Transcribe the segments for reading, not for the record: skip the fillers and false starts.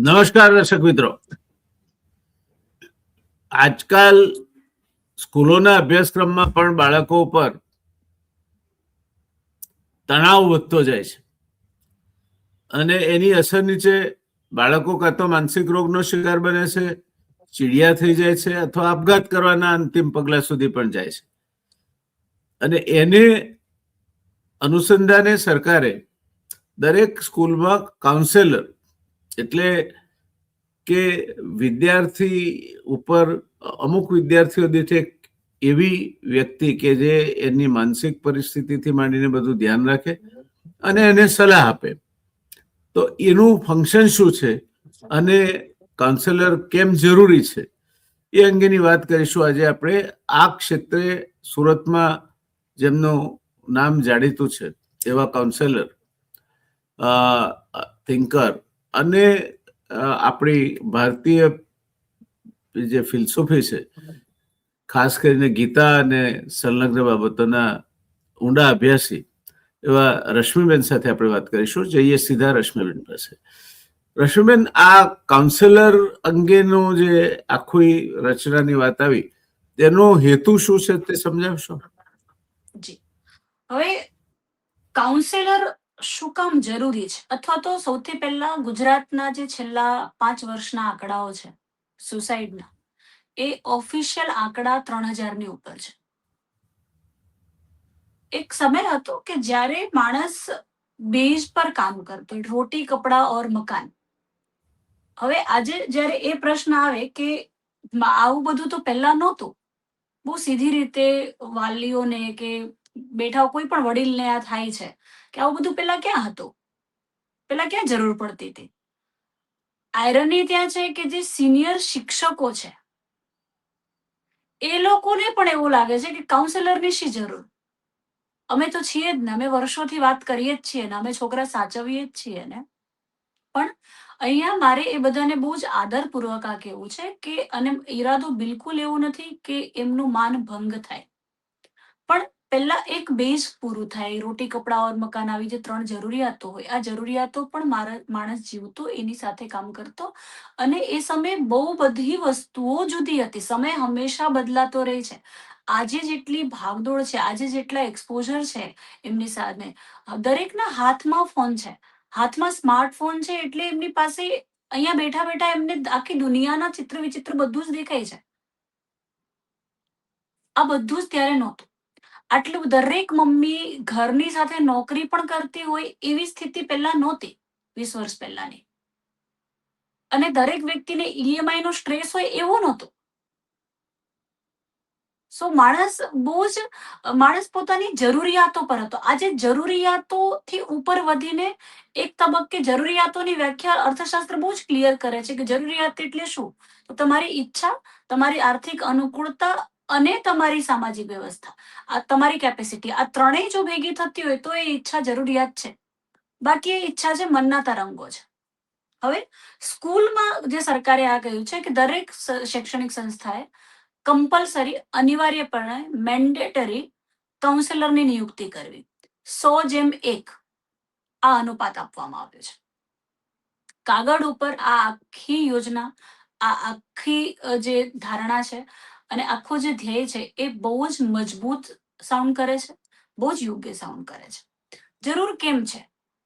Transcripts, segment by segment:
નમસ્કાર દર્શક મિત્રો. આજકાલ સ્કૂલોના અભ્યાસક્રમમાં પણ બાળકો ઉપર તણાવ વધતો જાય છે અને એની અસર નીચે બાળકો કાં તો માનસિક રોગનો શિકાર બને છે, ચીડિયા થઈ જાય છે અથવા આપઘાત કરવાના અંતિમ પગલા સુધી પણ જાય છે. અને એને અનુસંધાને સરકારે દરેક સ્કૂલમાં કાઉન્સેલર, એટલે કે વિદ્યાર્થી ઉપર અમુક વિદ્યાર્થીઓ દીઠ એક એવી વ્યક્તિ કે જે એની માનસિક પરિસ્થિતિથી માંડીને બધું ધ્યાન રાખે અને એને સલાહ આપે. તો એનું ફંક્શન શું છે અને કાઉન્સેલર કેમ જરૂરી છે એ અંગેની વાત કરીશું. આજે આપણે આ ક્ષેત્રે સુરતમાં જેમનું નામ જાણીતું છે એવા કાઉન્સેલર, થિંકર અને આપણી ભારતીય જે ફિલોસોફી છે, ખાસ કરીને ગીતા અને સંલગ્ન બાબતોના ઊંડા અભ્યાસી એવા રશ્મિબેન સાથે આપણે વાત કરીશું. જઈએ સીધા રશ્મિબેન પાસે. રશ્મિબેન, આ કાઉન્સેલર અંગેનો જે આખી રચનાની વાત આવી, તેનો હેતુ શું છે તે સમજાવશો? જી, હવે કાઉન્સેલર શું કામ જરૂરી છે, અથવા તો સૌથી પહેલા ગુજરાતના જે છેલ્લા 5 વર્ષના આંકડાઓ છે સુસાઇડના, એ ઓફિશિયલ આંકડા 3000 ની ઉપર છે. એક સમય હતો કે જ્યારે માણસ બેઝ પર કામ કરતો, રોટી કપડા ઓર મકાન. હવે આજે જ્યારે એ પ્રશ્ન આવે કે આવું બધું તો પહેલા નહોતું, બહુ સીધી રીતે વાલીઓને કે બેઠા કોઈ પણ વડીલને આ થાય છે કે આવું બધું પેલા ક્યાં હતું, પેલા ક્યાં જરૂર પડતી હતી. આયરની ત્યાં છે કે જે સિનિયર શિક્ષકો છે એ લોકોને પણ એવું લાગે છે કે કાઉન્સેલરની શી જરૂર, અમે તો છીએ જ ને, અમે વર્ષોથી વાત કરીએ જ છીએ ને, અમે છોકરા સાચવીએ જ છીએ ને. પણ અહીંયા મારે એ બધાને બહુ જ આદરપૂર્વક આ કહેવું છે કે, અને ઈરાદો બિલકુલ એવું નથી કે એમનું માન ભંગ થાય, પણ પહેલા એક બેઝ પૂરું થાય. રોટી કપડા ઓર મકાન, આવી જે 3 જરૂરિયાતો હોય, આ જરૂરિયાતો પણ માણસ જીવતો, એની સાથે કામ કરતો. અને એ સમયે બહુ બધી વસ્તુઓ જુદી હતી. સમય હંમેશા બદલાતો રહે છે. આજે જેટલી ભાગદોડ છે, આજે જેટલા એક્સપોઝર છે એમની સામે, દરેકના હાથમાં ફોન છે, હાથમાં સ્માર્ટફોન છે, એટલે એમની પાસે અહીંયા બેઠા બેઠા એમને આખી દુનિયાના ચિત્ર વિચિત્ર બધું જ દેખાય છે. આ બધું જ ત્યારે નહોતું. આટલું દરેક મમ્મી ઘરની સાથે નોકરી પણ કરતી હોય એવી સ્થિતિ પહેલા નહોતી, 20 વર્ષ પહેલાની. અને દરેક વ્યક્તિને ઈએમઆઈ નો સ્ટ્રેસ હોય એવું નહોતું. સો માણસ પોતાની જરૂરિયાતો પર હતો. આજે જરૂરિયાતોથી ઉપર વધીને એક તબક્કે જરૂરિયાતોની વ્યાખ્યા અર્થશાસ્ત્ર બહુ જ ક્લિયર કરે છે કે જરૂરિયાત એટલે શું, તો તમારી ઈચ્છા, તમારી આર્થિક અનુકૂળતા અને તમારી સામાજિક વ્યવસ્થા, આ તમારી કેપેસિટી, આ ત્રણેય જો ભેગી થતી હોય તો એ ઈચ્છા જરૂરિયાત છે. બાકી એ ઈચ્છા છે મનના તરંગો છે. હવે સ્કૂલમાં જે સરકારે આ કહ્યું છે કે દરેક શૈક્ષણિક સંસ્થાએ કમ્પલસરી, અનિવાર્યપણે મેન્ડેટરી કાઉન્સેલરની નિયુક્તિ કરવી. 100:1 આ અનુપાત આપવામાં આવ્યો છે. કાગળ ઉપર આ આખી યોજના, આ આખી જે ધારણા છે અને આખો જે ધ્યેય છે એ બહુ જ મજબૂત સાઉન્ડ કરે છે, બહુ જ યોગ્ય સાઉન્ડ કરે છે. જરૂર કેમ છે?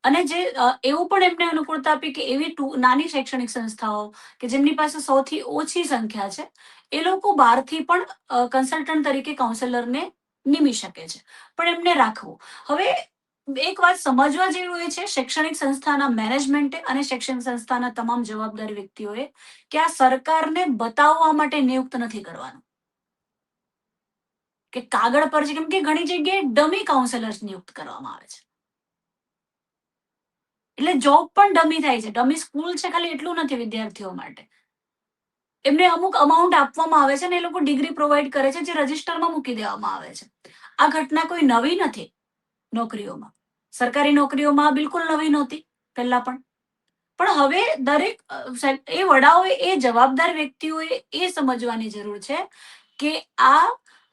અને જે એવું પણ એમને અનુકૂળતા આપી કે એવી નાની શૈક્ષણિક સંસ્થાઓ કે જેમની પાસે સૌથી ઓછી સંખ્યા છે, એ લોકો બહારથી પણ કન્સલ્ટન્ટ તરીકે કાઉન્સેલરને નિમી શકે છે, પણ એમને રાખવું. હવે એક વાત સમજવા જેવું એ છે શૈક્ષણિક સંસ્થાના મેનેજમેન્ટે અને શૈક્ષણિક સંસ્થાના તમામ જવાબદાર વ્યક્તિઓએ કે આ સરકારને બતાવવા માટે નિયુક્ત નથી કરવાનું કે કાગળ પર છે, કેમ કે ઘણી જગ્યાએ ડમી કાઉન્સેલર્સ નિયુક્ત કરવામાં આવે છે. એટલે જોબ પણ ડમી થાય છે. ડમી સ્કૂલ છે ખાલી એટલું નથી વિદ્યાર્થીઓ માટે. એમને અમુક અમાઉન્ટ આપવામાં આવે છે અને એ લોકો ડિગ્રી પ્રોવાઈડ કરે છે, જે રજિસ્ટરમાં મૂકી દેવામાં આવે છે. આ ઘટના કોઈ નવી નથી નોકરીઓમાં. સરકારી નોકરીઓમાં બિલકુલ નવી નહોતી પહેલા પણ હવે દરેક એ વડાઓએ, એ જવાબદાર વ્યક્તિઓએ એ સમજવાની જરૂર છે કે આ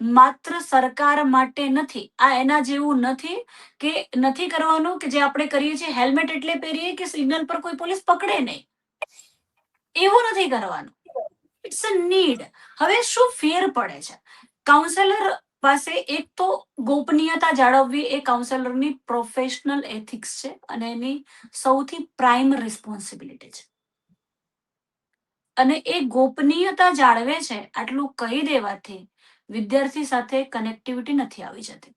માત્ર સરકાર માટે નથી. આ એના જેવું નથી કે નથી કરવાનું કે જે આપણે કરીએ છીએ હેલ્મેટ એટલે પહેરીએ કે સિગ્નલ પર કોઈ પોલીસ પકડે નહીં. એવું નથી કરવાનું. It's a need. હવે શું ફેર પડે છે? કાઉન્સેલર પાસે એક તો ગોપનીયતા જાળવવી એ કાઉન્સેલરની પ્રોફેશનલ એથિક્સ છે અને એની સૌથી પ્રાઇમ રિસ્પોન્સિબિલિટી છે. અને એ ગોપનીયતા જાળવે છે આટલું કહી દેવાથી વિદ્યાર્થી સાથે કનેક્ટિવિટી નથી આવી જતી.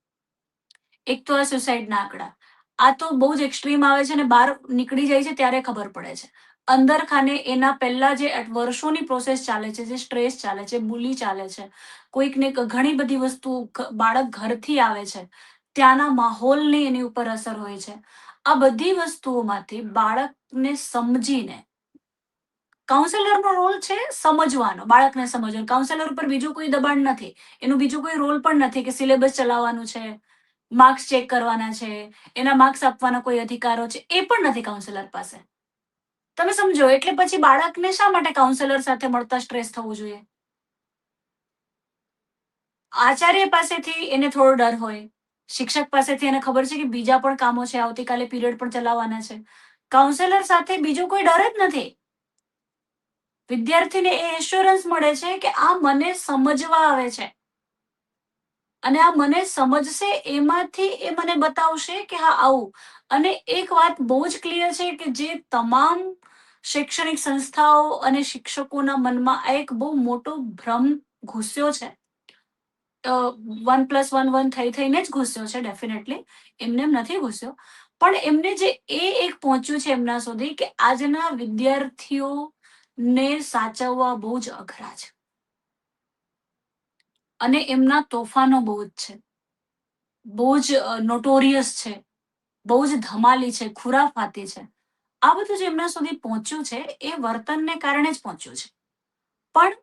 એક તો આ સુસાઇડના આંકડા, આ તો બહુ જ એક્સ્ટ્રીમ આવે છે ને બહાર નીકળી જાય છે ત્યારે ખબર પડે છે. અંદર ખાને એના પહેલા જે વર્ષોની પ્રોસેસ ચાલે છે, જે સ્ટ્રેસ ચાલે છે, બુલી ચાલે છે, કોઈકને ઘણી બધી વસ્તુ બાળક ઘરથી આવે છે, ત્યાંના માહોલની એની ઉપર અસર હોય છે. આ બધી વસ્તુઓમાંથી બાળકને સમજીને, કાઉન્સેલરનો રોલ છે સમજવાનો, બાળકને સમજવાનો. કાઉન્સેલર ઉપર બીજું કોઈ દબાણ નથી, એનું બીજું કોઈ રોલ પણ નથી કે સિલેબસ ચલાવવાનું છે, માર્ક્સ ચેક કરવાના છે, એના માર્ક્સ આપવાના કોઈ અધિકારો છે, એ પણ નથી કાઉન્સેલર પાસે. તમે સમજો, એટલે પછી બાળકને શા માટે કાઉન્સેલર સાથે મળતા સ્ટ્રેસ થવું જોઈએ? આચાર્ય પાસેથી એને થોડો ડર હોય, શિક્ષક પાસેથી એને ખબર છે કે બીજા પણ કામો છે, આવતીકાલે પીરિયડ પણ ચલાવવાના છે. કાઉન્સેલર સાથે બીજો કોઈ ડર જ નથી. વિદ્યાર્થીને એ એશ્યોરન્સ મળે છે કે આ મને સમજવા આવે છે અને આ મને સમજશે, એમાંથી એ મને બતાવશે કે હા આવું. અને એક વાત બહુ જ ક્લિયર છે કે જે તમામ શૈક્ષણિક સંસ્થાઓ અને શિક્ષકોના મનમાં આ એક બહુ મોટો ભ્રમ ઘૂસ્યો છે. 1+1 થઈને જ ઘૂસ્યો છે ડેફિનેટલી, એમને એમ નથી ઘૂસ્યો. પણ એમને જે એક પહોંચ્યું છે એમના સુધી કે આજના વિદ્યાર્થીઓને સાચવવા બહુ જ અઘરા છે અને એમના તોફાનો બહુ જ છે, બહુ જ નોટોરિયસ છે, બહુ જ ધમાલી છે, ખુરાફાતી છે. આ બધું જે એમના સુધી પહોંચ્યું છે એ વર્તનને કારણે જ પહોંચ્યું છે. પણ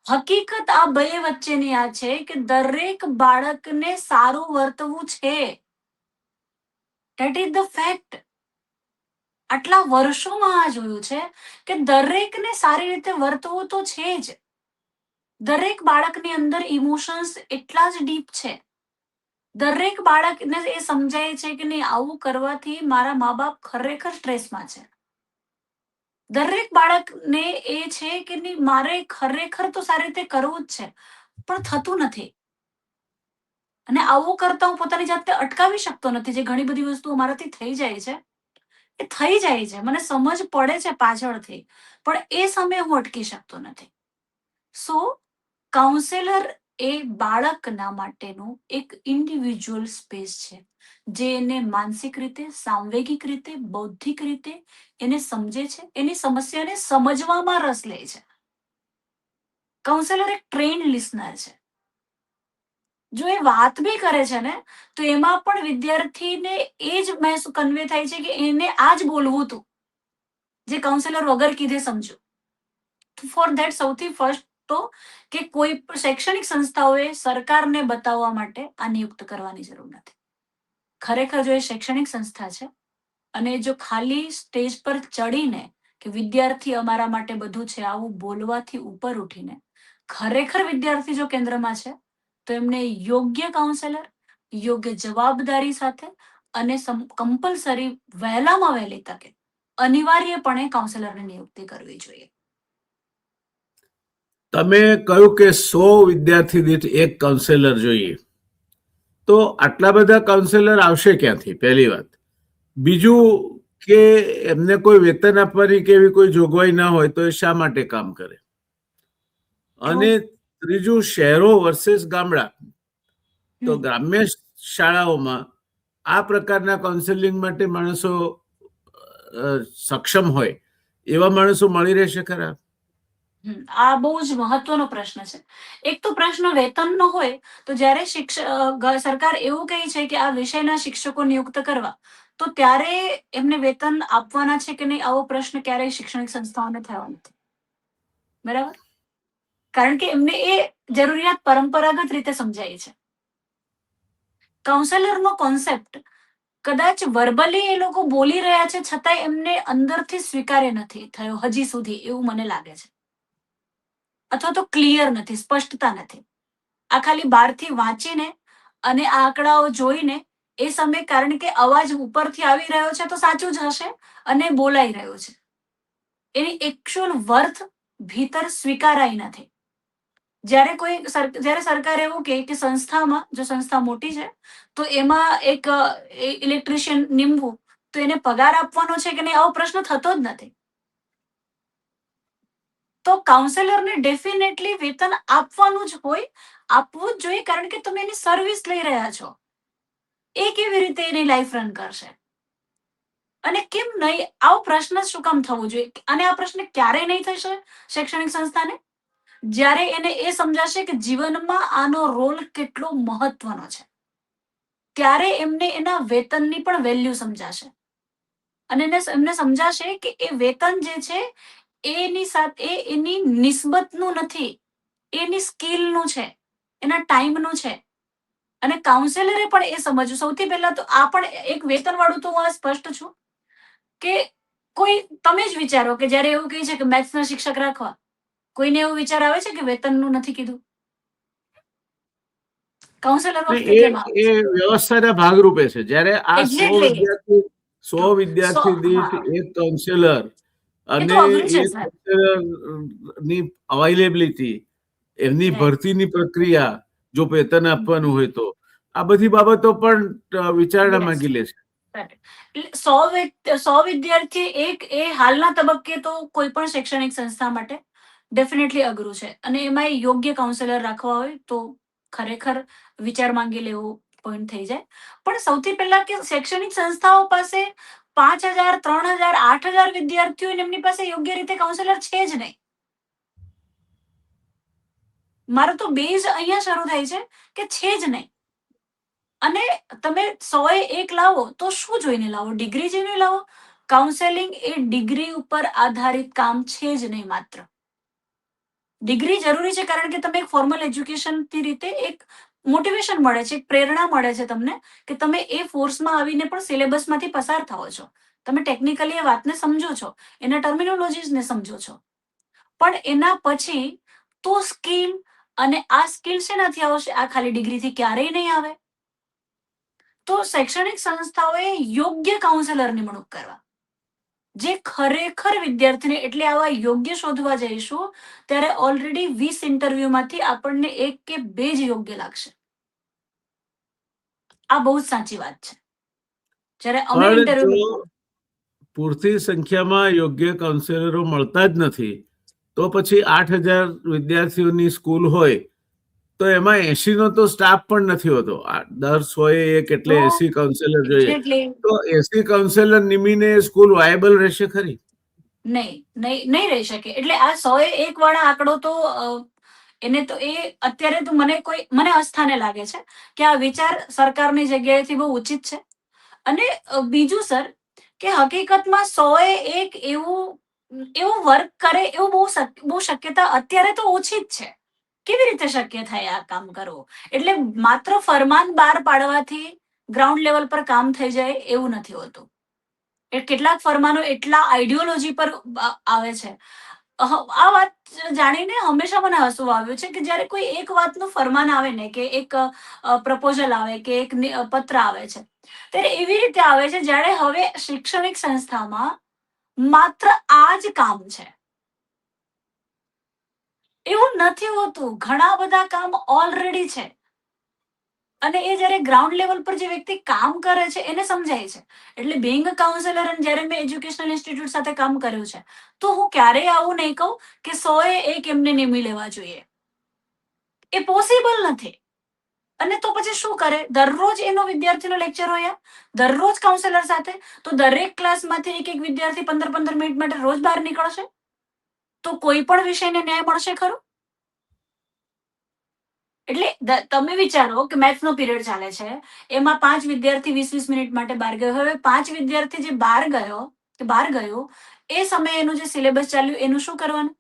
હકીકત આ બે વચ્ચેની આ છે કે દરેક બાળકને સારું વર્તવું છે. That is the fact. આટલા વર્ષોમાં આ જોયું છે કે દરેકને સારી રીતે વર્તવું તો છે જ. દરેક બાળકની અંદર ઇમોશન્સ એટલા જ ડીપ છે. દરેક બાળકને એ સમજાય છે કે નહીં, આવું કરવાથી મારા મા બાપ ખરેખર સ્ટ્રેસમાં છે. દરેક બાળકને એ છે કે નહીં, મારે ખરેખર તો સારી રીતે કરવું જ છે, પણ થતું નથી. અને આવું કરતા હું પોતાની જાતને અટકાવી શકતો નથી. જે ઘણી બધી વસ્તુઓ મારાથી થઈ જાય છે, એ થઈ જાય છે, મને સમજ પડે છે પાછળથી, પણ એ સમયે હું અટકી શકતો નથી. સો કાઉન્સેલર એ બાળકના માટેનું એક ઇન્ડિવિજ્યુઅલ સ્પેસ છે, જે એને માનસિક રીતે, સાંવેગિક રીતે, બૌદ્ધિક રીતે એને સમજે છે, એની સમસ્યાને સમજવામાં રસ લે છે. કાઉન્સેલર એક ટ્રેન્ડ લિસનર છે. જો એ વાત બી કરે છે ને, તો એમાં પણ વિદ્યાર્થીને એ જ કન્વે થાય છે કે એને આ જ બોલવું હતું, જે કાઉન્સેલર વગર કીધે સમજો. ફોર ધેટ સૌથી ફર્સ્ટ તો કે કોઈ પણ શૈક્ષણિક સંસ્થાઓએ સરકારને બતાવવા માટે આ નિયુક્ત કરવાની જરૂર નથી. ખરેખર જો એ શૈક્ષણિક સંસ્થા છે અને જો ખાલી સ્ટેજ પર ચડીને કે વિદ્યાર્થી અમારા માટે બધું છે આવું બોલવાથી ઉપર ઉઠીને ખરેખર વિદ્યાર્થી જો કેન્દ્રમાં છે, તો એમને યોગ્ય કાઉન્સેલર, યોગ્ય જવાબદારી સાથે અને કમ્પલસરી વહેલામાં વહેલી તકે અનિવાર્યપણે કાઉન્સેલરની નિયુક્તિ કરવી જોઈએ. તમે કહ્યું કે 100 વિદ્યાર્થી દીઠ એક કાઉન્સેલર જોઈએ, તો આટલા બધા કાઉન્સેલર આવશે ક્યાંથી? પહેલી વાત. બીજું કે એમને કોઈ વેતન આપવાની કે એવી કોઈ જોગવાઈ ના હોય તો એ શા માટે કામ કરે? અને ત્રીજું, શહેરો વર્સેસ ગામડા. તો ગ્રામ્ય શાળાઓમાં આ પ્રકારના કાઉન્સેલિંગ માટે માણસો સક્ષમ હોય એવા માણસો મળી રહેશે ખરા? આ બહુ જ મહત્વનો પ્રશ્ન છે. એક તો પ્રશ્ન વેતનનો હોય, તો જ્યારે સરકાર એવું કહે છે કે આ વિષયના શિક્ષકો નિયુક્ત કરવા, તો ત્યારે એમને વેતન આપવાના છે કે નહીં, આવો પ્રશ્ન ક્યારેય શૈક્ષણિક સંસ્થાઓને થયો નથી. બરાબર? કારણ કે એમને એ જરૂરિયાત પરંપરાગત રીતે સમજાય છે. કાઉન્સેલરનો કોન્સેપ્ટ કદાચ વર્બલી એ લોકો બોલી રહ્યા છે, છતાંય એમને અંદરથી સ્વીકાર્ય નથી થયો હજી સુધી, એવું મને લાગે છે. અથવા તો ક્લિયર નથી, સ્પષ્ટતા નથી. આ ખાલી બહારથી વાંચીને અને આ આંકડાઓ જોઈને એ સમય, કારણ કે અવાજ ઉપરથી આવી રહ્યો છે તો સાચું જ હશે અને બોલાઈ રહ્યો છે, એની એકચ્યુઅલ વર્થ ભીતર સ્વીકારાય નથી. જ્યારે સરકાર એવું કહે કે સંસ્થામાં, જો સંસ્થા મોટી છે તો એમાં એક ઇલેક્ટ્રિશિયન નીમવું, તો એને પગાર આપવાનો છે કે નહીં, આવો પ્રશ્ન થતો જ નથી. તો કાઉન્સેલરને ડેફિનેટલી વેતન આપવાનું જ હોય, આપવું જ જોઈએ, કારણ કે તમે એની સર્વિસ લઈ રહ્યા છો. એ કેવી રીતે એની લાઈફ રન કરશે? અને કેમ નહીં, આવો પ્રશ્ન શું કામ થવો જોઈએ? અને આ પ્રશ્ન ક્યારે નહીં થશે શૈક્ષણિક સંસ્થાને? જ્યારે એને એ સમજાશે કે જીવનમાં આનો રોલ કેટલો મહત્વનો છે, ત્યારે એમને એના વેતનની પણ વેલ્યુ સમજાશે. અને એમને સમજાશે કે એ વેતન જે છે એની સાથે એની નિસ્બતનું નથી, એની સ્કિલનું છે, એના ટાઈમનું છે. અને કાઉન્સેલરે પણ એ સમજવું. સૌથી પહેલા તો આ પણ એક વેતનવાળું, તો હું આ સ્પષ્ટ છું કે તમે જ વિચારો કે જ્યારે એવું કહે છે કે મેથ્સના શિક્ષક રાખવા, કોઈને એવો વિચાર આવે છે કે વેતનનું નથી કીધું? કાઉન્સેલર વખતે કેમ આવે એ છે? વ્યવસ્થાના ભાગરૂપે છે. જ્યારે આ 100 હા, વિદ્યાર્થી દીઠ એક કાઉન્સેલર એ અને તો અઘરું છે એ સર. કાઉન્સેલરની અવેલેબિલિટી, એમની Right. ભરતીની પ્રક્રિયા, જો વેતન આપવાનું હોય તો આ બધી બાબતો પણ વિચારણા Yes. માંગી લે છે. એટલે 100 વિદ્યાર્થી એ હાલના તબક્કે તો કોઈ પણ શૈક્ષણિક સંસ્થા માટે ડેફિનેટલી અઘરું છે. અને એમાં યોગ્ય કાઉન્સેલર રાખવા હોય તો ખરેખર વિચાર માંગી લેવો પોઈન્ટ થઈ જાય. પણ સૌથી પહેલા કે શૈક્ષણિક સંસ્થાઓ પાસે 5,000, 3,000, 8,000 વિદ્યાર્થીઓ અને એમની પાસે યોગ્ય રીતે કાઉન્સેલર છે જ નહીં. મારો તો બેઝ અહીંયા શરૂ થાય છે કે છે જ નહીં. અને તમે 100 લાવો તો શું જોઈને લાવો? ડિગ્રી જોઈને લાવો? કાઉન્સેલિંગ એ ડિગ્રી ઉપર આધારિત કામ છે જ નહીં માત્ર. ડિગ્રી જરૂરી છે કારણ કે તમે એક ફોર્મલ એજ્યુકેશનની રીતે એક મોટિવેશન મળે છે, એક પ્રેરણા મળે છે તમને, કે તમે એ ફોર્સમાં આવીને પણ સિલેબસમાંથી પસાર થાઓ છો. તમે ટેકનિકલી એ વાતને સમજો છો, એના ટર્મિનોલોજીસને સમજો છો. પણ એના પછી તો સ્કિલ, અને આ સ્કિલ શેનાથી આવશે? આ ખાલી ડિગ્રીથી ક્યારેય નહીં આવે. તો શૈક્ષણિક સંસ્થાઓએ યોગ્ય કાઉન્સેલર નિમણૂક કરવા, જે ખરેખર વિદ્યાર્થીને, એટલે આવા યોગ્ય શોધવા જઈશું ત્યારે ઓલરેડી 20 ઇન્ટરવ્યુમાંથી આપણને 1 કે 2 જ યોગ્ય લાગશે. આ બહુ જ સાચી વાત છે. જ્યારે અમે પણ ઇન્ટરવ્યુ, જો પૂરતી સંખ્યામાં યોગ્ય કાઉન્સેલરો મળતા જ નથી, તો પછી 8,000 વિદ્યાર્થીઓની સ્કૂલ હોય તો એમાં 80 નો તો સ્ટાફ પણ નથી હોતો. દર 100 એટલે 80 કાઉન્સેલર જોઈએ. એક્ઝેક્ટલી તો 80 કાઉન્સેલર નિમીને સ્કૂલ વાયબલ રહેશે ખરી? નહીં રહી શકે. એટલે આ 101 વાળા આંકડો તો એને તો એ અત્યારે તો મને અસ્થાને લાગે છે કે આ વિચાર સરકારની જગ્યાએથી બહુ ઉચિત છે. અને બીજું સર, કે હકીકતમાં 101 એવું વર્ક કરે એવું બહુ શક્યતા અત્યારે તો ઓછી જ છે. કેવી રીતે શક્ય થાય આ કામ કરવું? એટલે માત્ર ફરમાન બહાર પાડવાથી ગ્રાઉન્ડ લેવલ પર કામ થઈ જાય એવું નથી હોતું. કેટલાક ફરમાનો એટલા આઈડિયોલોજી પર આવે છે. આ વાત જાણીને હંમેશા મને હસવું આવ્યું છે કે જ્યારે કોઈ એક વાતનું ફરમાન આવે ને, કે એક પ્રપોઝલ આવે, કે એક પત્ર આવે છે, ત્યારે એવી રીતે આવે છે જ્યારે હવે શૈક્ષણિક સંસ્થામાં માત્ર આ જ કામ છે એવું નથી હોતું. ઘણા બધા કામ ઓલરેડી છે. અને એ જ્યારે ગ્રાઉન્ડ લેવલ પર જે વ્યક્તિ કામ કરે છે એને સમજાય છે. એટલે બિંગ અ કાઉન્સેલર, અને જ્યારે મેં એજ્યુકેશનલ ઇન્સ્ટિટ્યૂટ સાથે કામ કર્યું છે, તો હું ક્યારેય આવું નહીં કહું કે 101 એમને નિમી લેવા જોઈએ. એ પોસિબલ નથી. અને તો પછી શું કરે? દરરોજ એનો વિદ્યાર્થીનો લેક્ચર હોય, દરરોજ કાઉન્સેલર સાથે, તો દરેક ક્લાસમાંથી એક વિદ્યાર્થી 15-15 મિનિટ માટે રોજ બહાર નીકળશે, તો કોઈ પણ વિષયને ન્યાય મળશે ખરો? એટલે તમે વિચારો કે મેથ્સનો પીરિયડ ચાલે છે, એમાં 5 વિદ્યાર્થી 20-20 મિનિટ માટે બહાર ગયો. હવે 5 વિદ્યાર્થી જે બહાર ગયો એ સમયે એનું જે સિલેબસ ચાલ્યું એનું શું કરવાનું?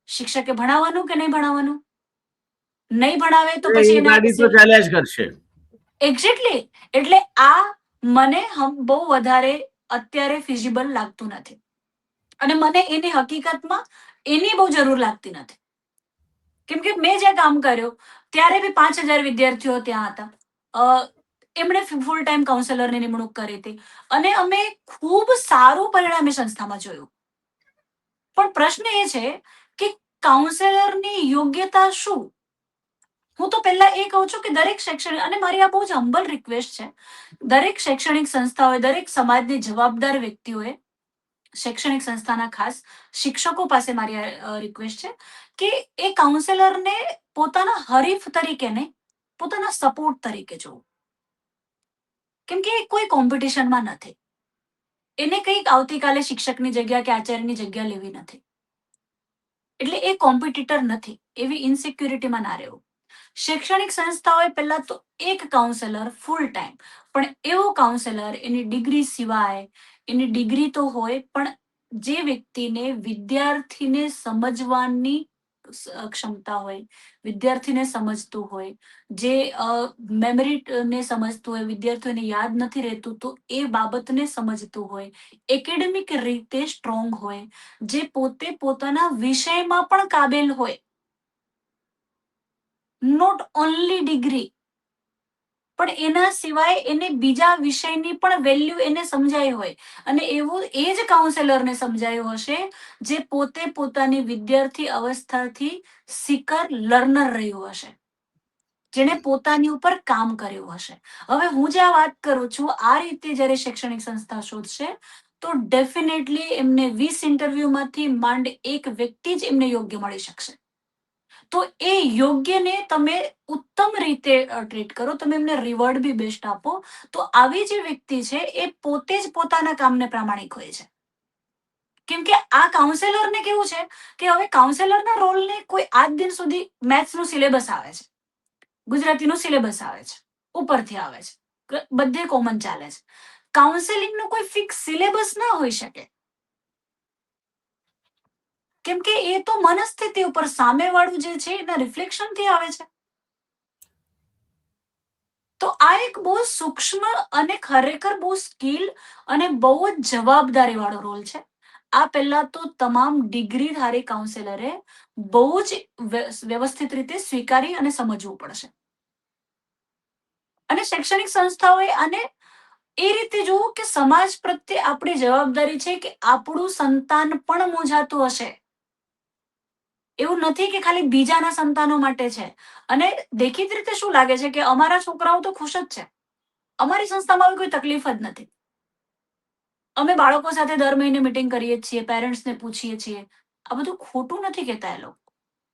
શિક્ષકે ભણાવવાનું કે નહીં ભણાવવાનું? નહીં ભણાવે તો પછી એ ગાડી તો ચાલ્યા જ કરશે. એક્ઝેક્ટલી. એટલે આ મને બહુ વધારે અત્યારે ફિઝિબલ લાગતું નથી. અને મને એની હકીકતમાં એની બહુ જરૂર લાગતી નથી. કેમ કે મેં જે કામ કર્યું ત્યારે બી 5,000 વિદ્યાર્થીઓ ત્યાં હતા. એમણે ફૂલ ટાઈમ કાઉન્સેલરની નિમણૂક કરી હતી, અને અમે ખૂબ સારું પરિણામ એ સંસ્થામાં જોયું. પણ પ્રશ્ન એ છે કે કાઉન્સેલરની યોગ્યતા શું? હું તો પહેલા એ કહું છું કે દરેક શૈક્ષણિક, અને મારી આ બહુ જ હમ્બલ રિક્વેસ્ટ છે, દરેક શૈક્ષણિક સંસ્થાઓએ, દરેક સમાજની જવાબદાર વ્યક્તિઓએ, શૈક્ષણિક સંસ્થાના ખાસ શિક્ષકો પાસે મારી રિક્વેસ્ટ છે કે એ કાઉન્સેલરને પોતાના હરીફ તરીકે નહીં, પોતાના સપોર્ટ તરીકે જોવું. કેમ કે એ કોઈ કોમ્પિટિશનમાં નથી. એને કંઈક આવતીકાલે શિક્ષકની જગ્યા કે આચાર્યની જગ્યા લેવી નથી. એટલે એ કોમ્પિટિટર નથી. એવી ઇન્સિક્યુરિટીમાં ના રહેવું. શૈક્ષણિક સંસ્થાઓએ પહેલા તો એક કાઉન્સેલર ફૂલ ટાઈમ, પણ એવો કાઉન્સેલર એની ડિગ્રી સિવાય, એની ડિગ્રી તો હોય પણ જે વ્યક્તિને વિદ્યાર્થીને સમજવાની ક્ષમતા હોય, વિદ્યાર્થીને સમજતું હોય, જે મેમરીને સમજતું હોય, વિદ્યાર્થીઓને યાદ નથી રહેતું તો એ બાબતને સમજતું હોય, એકેડેમિક રીતે સ્ટ્રોંગ હોય, જે પોતે પોતાના વિષયમાં પણ કાબેલ હોય, નોટ ઓનલી ડિગ્રી, પણ એના સિવાય એને બીજા વિષયની પણ વેલ્યુ એને સમજાય હોય, અને એવું એ જ કાઉન્સેલરને સમજાયું હશે જે પોતે પોતાની વિદ્યાર્થી અવસ્થાથી સીકર લર્નર રહ્યું હશે, જેને પોતાની ઉપર કામ કર્યું હશે. હવે હું જે આ વાત કરું છું, આ રીતે જ્યારે શૈક્ષણિક સંસ્થા શોધશે તો ડેફિનેટલી એમને 20 ઇન્ટરવ્યુમાંથી માંડ એક વ્યક્તિ જ એમને યોગ્ય મળી શકશે. તો એ યોગ્યને તમે ઉત્તમ રીતે ટ્રીટ કરો, તમે એમને રિવોર્ડ બી બેસ્ટ આપો, તો આવી જે વ્યક્તિ છે એ પોતે જ પોતાના કામને પ્રામાણિક હોય છે. કેમ કે આ કાઉન્સેલરને કેવું છે કે હવે કાઉન્સેલરના રોલને કોઈ આજ દિન સુધી મેથ્સનું સિલેબસ આવે છે, ગુજરાતીનું સિલેબસ આવે છે, ઉપરથી આવે છે, બધે કોમન ચાલે છે. કાઉન્સેલિંગનો કોઈ ફિક્સ સિલેબસ ના હોઈ શકે, કેમ કે એ તો મનસ્થિતિ ઉપર સામેવાળું જે છે એના રિફ્લેક્શનથી આવે છે. તો આ એક બહુ સૂક્ષ્મ અને ખરેખર બહુ સ્કિલ અને બહુ જ જવાબદારી વાળો રોલ છે. આ પહેલા તો તમામ ડિગ્રીધારી કાઉન્સેલરે બહુ જ વ્યવસ્થિત રીતે સ્વીકારી અને સમજવું પડશે. અને શૈક્ષણિક સંસ્થાઓએ આને એ રીતે જોવું કે સમાજ પ્રત્યે આપણી જવાબદારી છે કે આપણું સંતાન પણ મૂંઝાતું હશે. એવું નથી કે ખાલી બીજાના સંતાનો માટે છે. અને દેખીતી રીતે શું લાગે છે કે અમારા છોકરાઓ તો ખુશ જ છે, અમારી સંસ્થામાં કોઈ તકલીફ જ નથી, અમે બાળકો સાથે દર મહિને મીટિંગ કરીએ છીએ, પેરેન્ટ્સને પૂછીએ છીએ. આ બધું ખોટું નથી કહેતા એ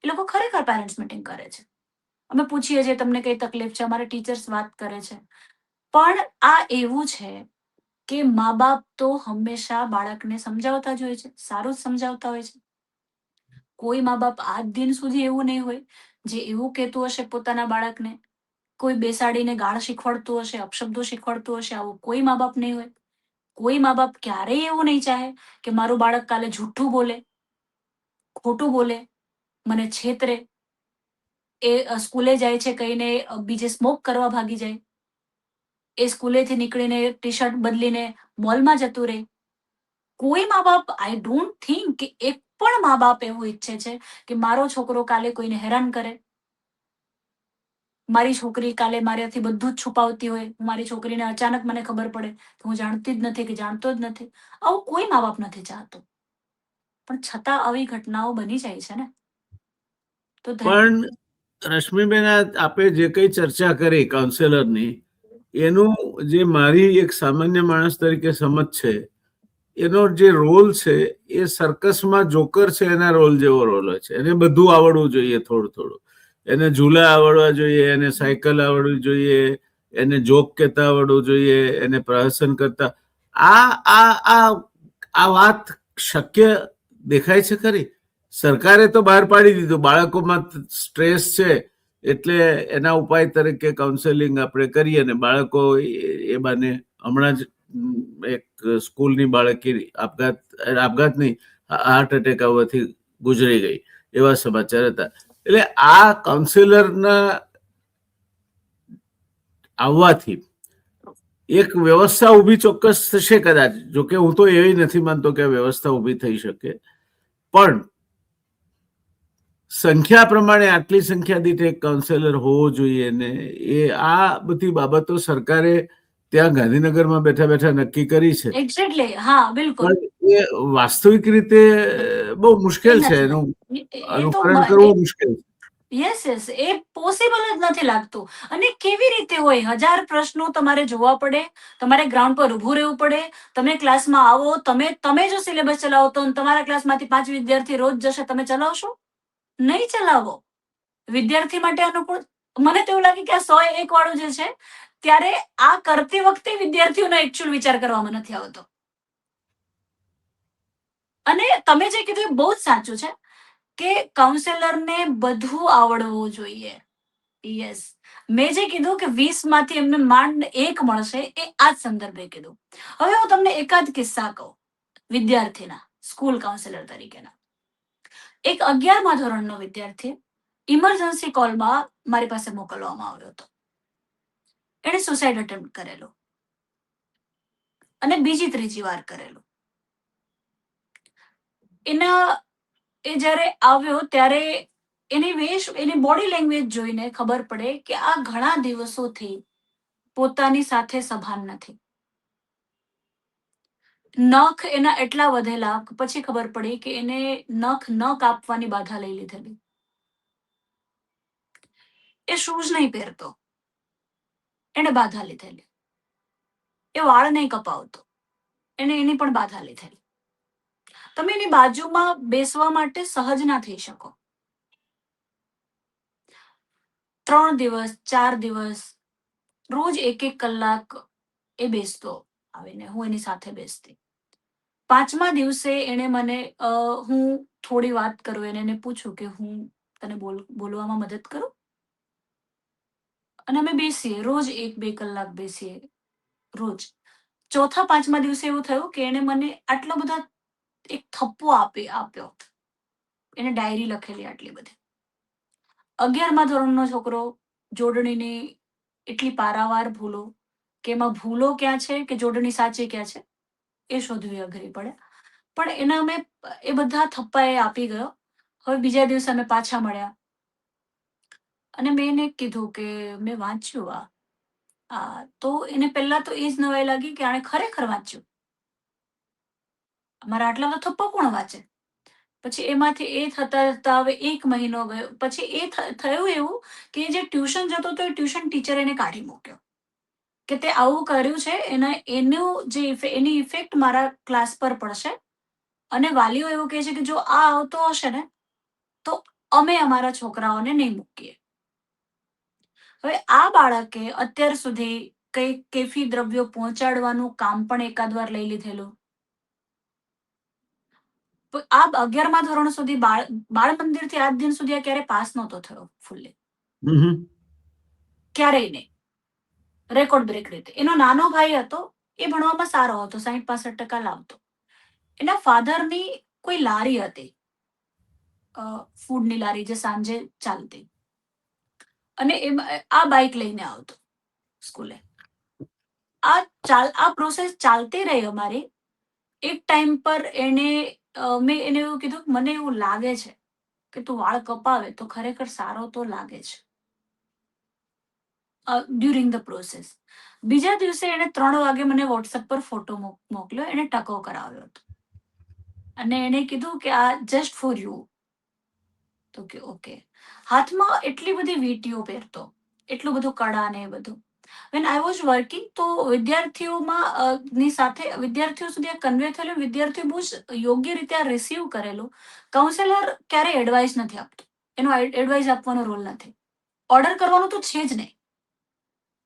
લોકો ખરેખર પેરેન્ટ્સ મીટિંગ કરે છે. અમે પૂછીએ છીએ તમને કઈ તકલીફ છે, અમારા ટીચર્સ વાત કરે છે. પણ આ એવું છે કે મા બાપ તો હંમેશા બાળકને સમજાવતા જ હોય છે, સારું જ સમજાવતા હોય છે. કોઈ મા બાપ આજ દિન સુધી એવું નહીં હોય જે એવું કહેતું હશે પોતાના બાળકને, કોઈ બેસાડીને ગાળ શીખવાડતું હશે, અપશબ્દો શીખવાડતું હશે, આવું કોઈ મા બાપ નહીં હોય. કોઈ મા બાપ ક્યારેય એવું નહીં ચાહે કે મારું બાળક કાલે જૂઠું બોલે, ખોટું બોલે, મને છેતરે, એ સ્કૂલે જાય છે કહીને બીજે સ્મોક કરવા ભાગી જાય, એ સ્કૂલેથી નીકળીને ટી શર્ટ બદલીને મોલમાં જતું રહે. કોઈ મા બાપ, આઈ ડોન્ટ થિંક કે એક પણ મા બાપ એવું ઈચ્છે છે કે મારો છોકરો કાલે કોઈને હેરાન કરે, મારી છોકરી કાલે મારાથી બધું જ છુપાવતી હોય, મારી છોકરીને અચાનક મને ખબર પડે તો હું જાણતી જ નથી કે જાણતો જ નથી. આવું કોઈ મા બાપ નથી ચાહતું, પણ છતાં આવી ઘટનાઓ બની જાય છે ને. તો પણ રશ્મિબેન, આપે જે કઈ ચર્ચા કરી કાઉન્સેલરની, એનું જે મારી એક સામાન્ય માણસ તરીકે સમજ છે, એનો જે રોલ છે એ સર્કસમાં જોકર છે એના રોલ જેવો રોલ હોય છે. એને બધું આવડવું જોઈએ, થોડું થોડું. એને ઝૂલા આવડવા જોઈએ, એને સાયકલ આવડવી જોઈએ, એને જોક કહેતા આવડવું જોઈએ, એને પ્રહસન કરતા. આ વાત શક્ય દેખાય છે ખરી? સરકારે તો બહાર પાડી દીધું બાળકોમાં સ્ટ્રેસ છે એટલે એના ઉપાય તરીકે કાઉન્સેલિંગ આપણે કરીએ, અને બાળકો એ બાને હમણાં જ એક સ્કૂલની બાળકી આપઘાત નહીં, હાર્ટ એટેક આવવાથી ગુજરી ગઈ, એવા સમાચાર હતા. એટલે આ કાઉન્સેલરના આવવાથી એક વ્યવસ્થા ઊભી ચોક્કસ થશે કદાચ. જોકે હું તો એવી નથી માનતો કે વ્યવસ્થા ઊભી થઈ શકે, પણ સંખ્યા પ્રમાણે આટલી સંખ્યા દીઠ એક કાઉન્સેલર હોવો જોઈએ ને. એ આ બધી બાબતો સરકારે ત્યાં ગાંધીનગરમાં બેઠા બેઠા નક્કી કરી છે. એક્ઝેક્ટલી, હા, બિલકુલ. એ વાસ્તવિક રીતે બહુ મુશ્કેલ છે, નથી. એનું એ તો અનુકરણ કરવું મુશ્કેલ છે. યસ એ પોસિબલ જ નથી લાગતું. અને કેવી રીતે હોય? 1000 પ્રશ્નો તમારે જોવા પડે, તમારે ગ્રાઉન્ડ પર ઊભું રહેવું પડે, તમે ક્લાસમાં આવો, તમે જો સિલેબસ ચલાવો તો તમારા ક્લાસમાંથી 5 વિદ્યાર્થી રોજ જશે, તમે ચલાવશો? નહીં ચલાવો. વિદ્યાર્થી માટે અનુકૂળ. મને તો એવું લાગે કે આ 101 વાળું જે છે, ત્યારે આ કરતી વખતે વિદ્યાર્થીઓનો એકચ્યુઅલ વિચાર કરવામાં નથી આવતો. અને તમે જે કીધું એ બહુ જ સાચું છે કે કાઉન્સેલરને બધું આવડવું જોઈએ. યસ. મેં જે કીધું કે 20 માંથી એમને માંડ 1 મળશે, એ આ જ સંદર્ભે કીધું. હવે હું તમને એકાદ કિસ્સા કહું વિદ્યાર્થીના, સ્કૂલ કાઉન્સેલર તરીકેના. એક 11મા ધોરણનો વિદ્યાર્થી ઇમરજન્સી કોલમાં મારી પાસે મોકલવામાં આવ્યો હતો. એણે સુસાઇડ અટેમ્પ્ટ કરેલો અને બીજી ત્રીજી વાર કરેલો. એ જ્યારે આવ્યો ત્યારે એની બોડી લેંગ્વેજ જોઈને ખબર પડે કે આ ઘણા દિવસોથી પોતાની સાથે સભાન નથી. નખ એના એટલા વધેલા, પછી ખબર પડી કે એને નખ ન કાપવાની બાધા લઈ લીધેલી. એ શૂઝ નહીં પહેરતો, એને બાધા લીધેલી. એ વાળ નહીં કપાવતો, એને એની પણ બાધા લીધેલી. તમે એની બાજુમાં બેસવા માટે સહજ ના થઈ શકો. 3 દિવસ 4 દિવસ રોજ 1 કલાક એ બેસતો આવીને, હું એની સાથે બેસતી. 5મા દિવસે એને મને હું થોડી વાત કરું, એને પૂછું કે હું તને બોલવામાં મદદ કરું, અને અમે બેસીએ રોજ 1-2 કલાક બેસીએ રોજ. 4થા-5મા દિવસે એવું થયું કે એને મને આટલો બધા એક થપ્પો આપ્યો. એને ડાયરી લખેલી આટલી બધી. 11મા ધોરણનો છોકરો, જોડણીની એટલી પારાવાર ભૂલો, કે એમાં ભૂલો ક્યાં છે કે જોડણી સાચી ક્યાં છે એ શોધવી અઘરી પડે. પણ એ બધા થપ્પા એ આપી ગયો. હવે બીજા દિવસે અમે પાછા મળ્યા અને મેં એને કીધું કે મેં વાંચ્યું તો એને પહેલા તો એ જ નવાઈ લાગી કે આણે ખરેખર વાંચ્યું. અમારા આટલા બધા થપ્પા કોણ વાંચે? પછી એમાંથી એ થતા થતા હવે 1 મહિનો ગયો. પછી થયું એવું કે જે ટ્યુશન જતો હતો, એ ટ્યુશન ટીચર એને કાઢી મૂક્યો કે તે આવું કર્યું છે, એની ઇફેક્ટ મારા ક્લાસ પર પડશે. અને વાલીઓ એવું કહે છે કે જો આ આવતો હશે ને તો અમે અમારા છોકરાઓને નહીં મૂકીએ. હવે આ બાળકે અત્યાર સુધી કઈ કેફી દ્રવ્યો પહોંચાડવાનું કામ પણ એકાદ વાર લઈ લીધેલું. આ 11મા ધોરણ સુધી બાળ મંદિરથી આજ દિન સુધી આ ક્યારે પાસ નહોતો થયો ફૂલ્લી. ક્યારેય નહીં. રેકોર્ડ બ્રેક રીતે. એનો નાનો ભાઈ હતો, એ ભણવામાં સારો હતો, 60-65% લાવતો. એના ફાધરની કોઈ લારી હતી, ફૂડની લારી, જે સાંજે ચાલતી, અને આ બાઇક લઈને આવતો સ્કૂલે. આ પ્રોસેસ ચાલતી રહી અમારી. એક ટાઈમ પર મેં એને એવું કીધું કે મને એવું લાગે છે કે તું વાળ કપાવે તો ખરેખર સારો તો લાગે છે. ડ્યુરિંગ ધ પ્રોસેસ બીજા દિવસે એને 3 વાગે મને વોટ્સએપ પર ફોટો મોકલ્યો. એને ટકો કરાવ્યો હતો અને એને કીધું કે આ જસ્ટ ફોર યુ. તો કે ઓકે. હાથમાં એટલી બધી વીંટીઓ પહેરતો, એટલું બધું કડા ને એ બધું. વેન આઈ વોઝ વર્કિંગ, તો વિદ્યાર્થીઓ સુધી આ કન્વે થયેલું, વિદ્યાર્થીઓ બહુ જ યોગ્ય રીતે આ રિસીવ કરેલું. કાઉન્સેલર ક્યારેય એડવાઇસ નથી આપતો, એનો એડવાઇસ આપવાનો રોલ નથી. ઓર્ડર કરવાનું તો છે જ નહીં.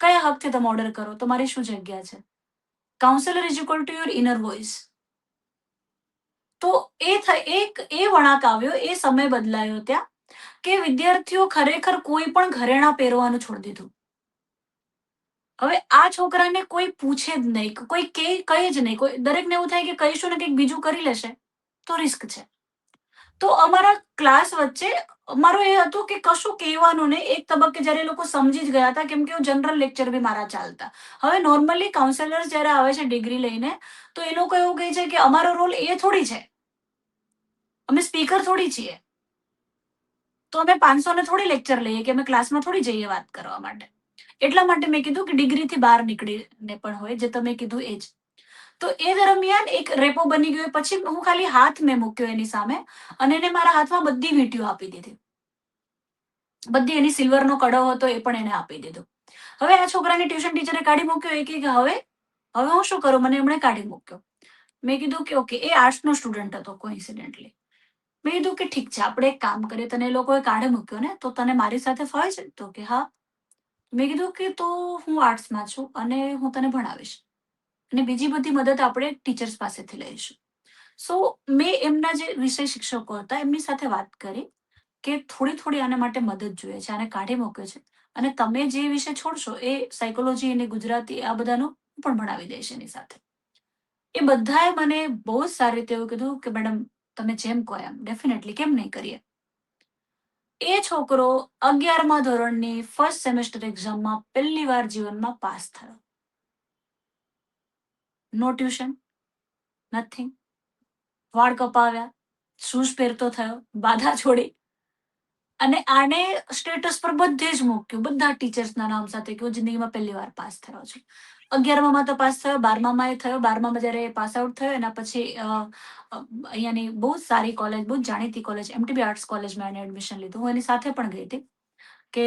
કયા હકથી તમે ઓર્ડર કરો? તમારી શું જગ્યા છે? Counsellor is equal to your inner voice. તો એ વળાંક આવ્યો, એ સમય બદલાયો ત્યાં, કે વિદ્યાર્થીઓ ખરેખર કોઈ પણ ઘરેણા પહેરવાનું છોડી દીધું. હવે આ છોકરાને કોઈ પૂછે જ નહીં, કોઈ કહે જ નહીં. દરેકને એવું થાય કે કહીશું ને કંઈક બીજું કરી લેશે તો રિસ્ક છે. તો અમારા ક્લાસ વચ્ચે અમારું એ હતું કે કશું કહેવાનું નહીં. એક તબક્કે જ્યારે એ લોકો સમજી જ ગયા હતા, કેમ કે જનરલ લેક્ચર બી મારા ચાલતા. હવે નોર્મલી કાઉન્સેલર જ્યારે આવે છે ડિગ્રી લઈને, તો એ લોકો એવું કહે છે કે અમારો રોલ એ થોડી છે, અમે સ્પીકર થોડી છીએ, તો અમે 500 ને થોડી લેક્ચર લઈએ, કે અમે ક્લાસમાં થોડી જઈએ વાત કરવા માટે. એટલા માટે મેં કીધું કે ડિગ્રીથી બહાર નીકળીને પણ હોય, જે તમે કીધું એ જ. તો એ દરમિયાન એક રેપો બની ગયો. પછી હું ખાલી હાથ મેં મૂક્યો એની સામે અને એને મારા હાથમાં બધી વીંટીઓ આપી દીધી. બધી એની સિલ્વરનો કડો હતો એ પણ એને આપી દીધો. હવે આ છોકરાને ટ્યુશન ટીચરે કાઢી મૂક્યો. એ કે હવે હું શું કરું, મને એમણે કાઢી મૂક્યો. મેં કીધું કે ઓકે, એ આર્ટ્સનો સ્ટુડન્ટ હતો કોઇન્સિડેન્ટલી. મેં કીધું કે ઠીક છે, આપણે એક કામ કરીએ, તને એ લોકોએ કાઢી મૂક્યો ને, તો તને મારી સાથે ફાવે છે? તો કે હા. મેં કીધું કે તો હું આર્ટ્સમાં છું અને હું તને ભણાવીશ અને બીજી બધી મદદ આપણે ટીચર્સ પાસેથી લઈશું. સો મેં એમના જે વિષય શિક્ષકો હતા એમની સાથે વાત કરી કે થોડી આના માટે મદદ જોઈએ છે, આને કાઢી મૂક્યો છે અને તમે જે વિષય છોડશો એ સાયકોલોજી અને ગુજરાતી આ બધાનું હું પણ ભણાવી દઈશ એની સાથે. એ બધાએ મને બહુ જ સારી રીતે એવું કીધું કે મેડમ તમે જેમ કહો એમ, ડેફિનેટલી, કેમ નહીં કરીએ. એ છોકરો 11મા ધોરણની ફર્સ્ટ સેમેસ્ટર એક્ઝામમાં પહેલી વાર જીવનમાં પાસ થયો. નો ટ્યુશન, નથિંગ. વાળ કપાવ્યા, શૂઝ પહેરતો થયો, બાધા છોડી અને આને સ્ટેટસ પર બધે જ મૂક્યું, બધા ટીચર્સના નામ સાથે કે હું જિંદગીમાં પહેલી વાર પાસ થયો છું. 11મામાં તો પાસ થયો, 12મામાં થયો. 12મામાં જયારે પાસ આઉટ થયો એના પછી અહીંયાની બહુ જ સારી કોલેજ, બહુ જ જાણીતી કોલેજ, MTB આર્ટ્સ કોલેજમાં એને એડમિશન લીધું. હું એની સાથે પણ ગઈ હતી કે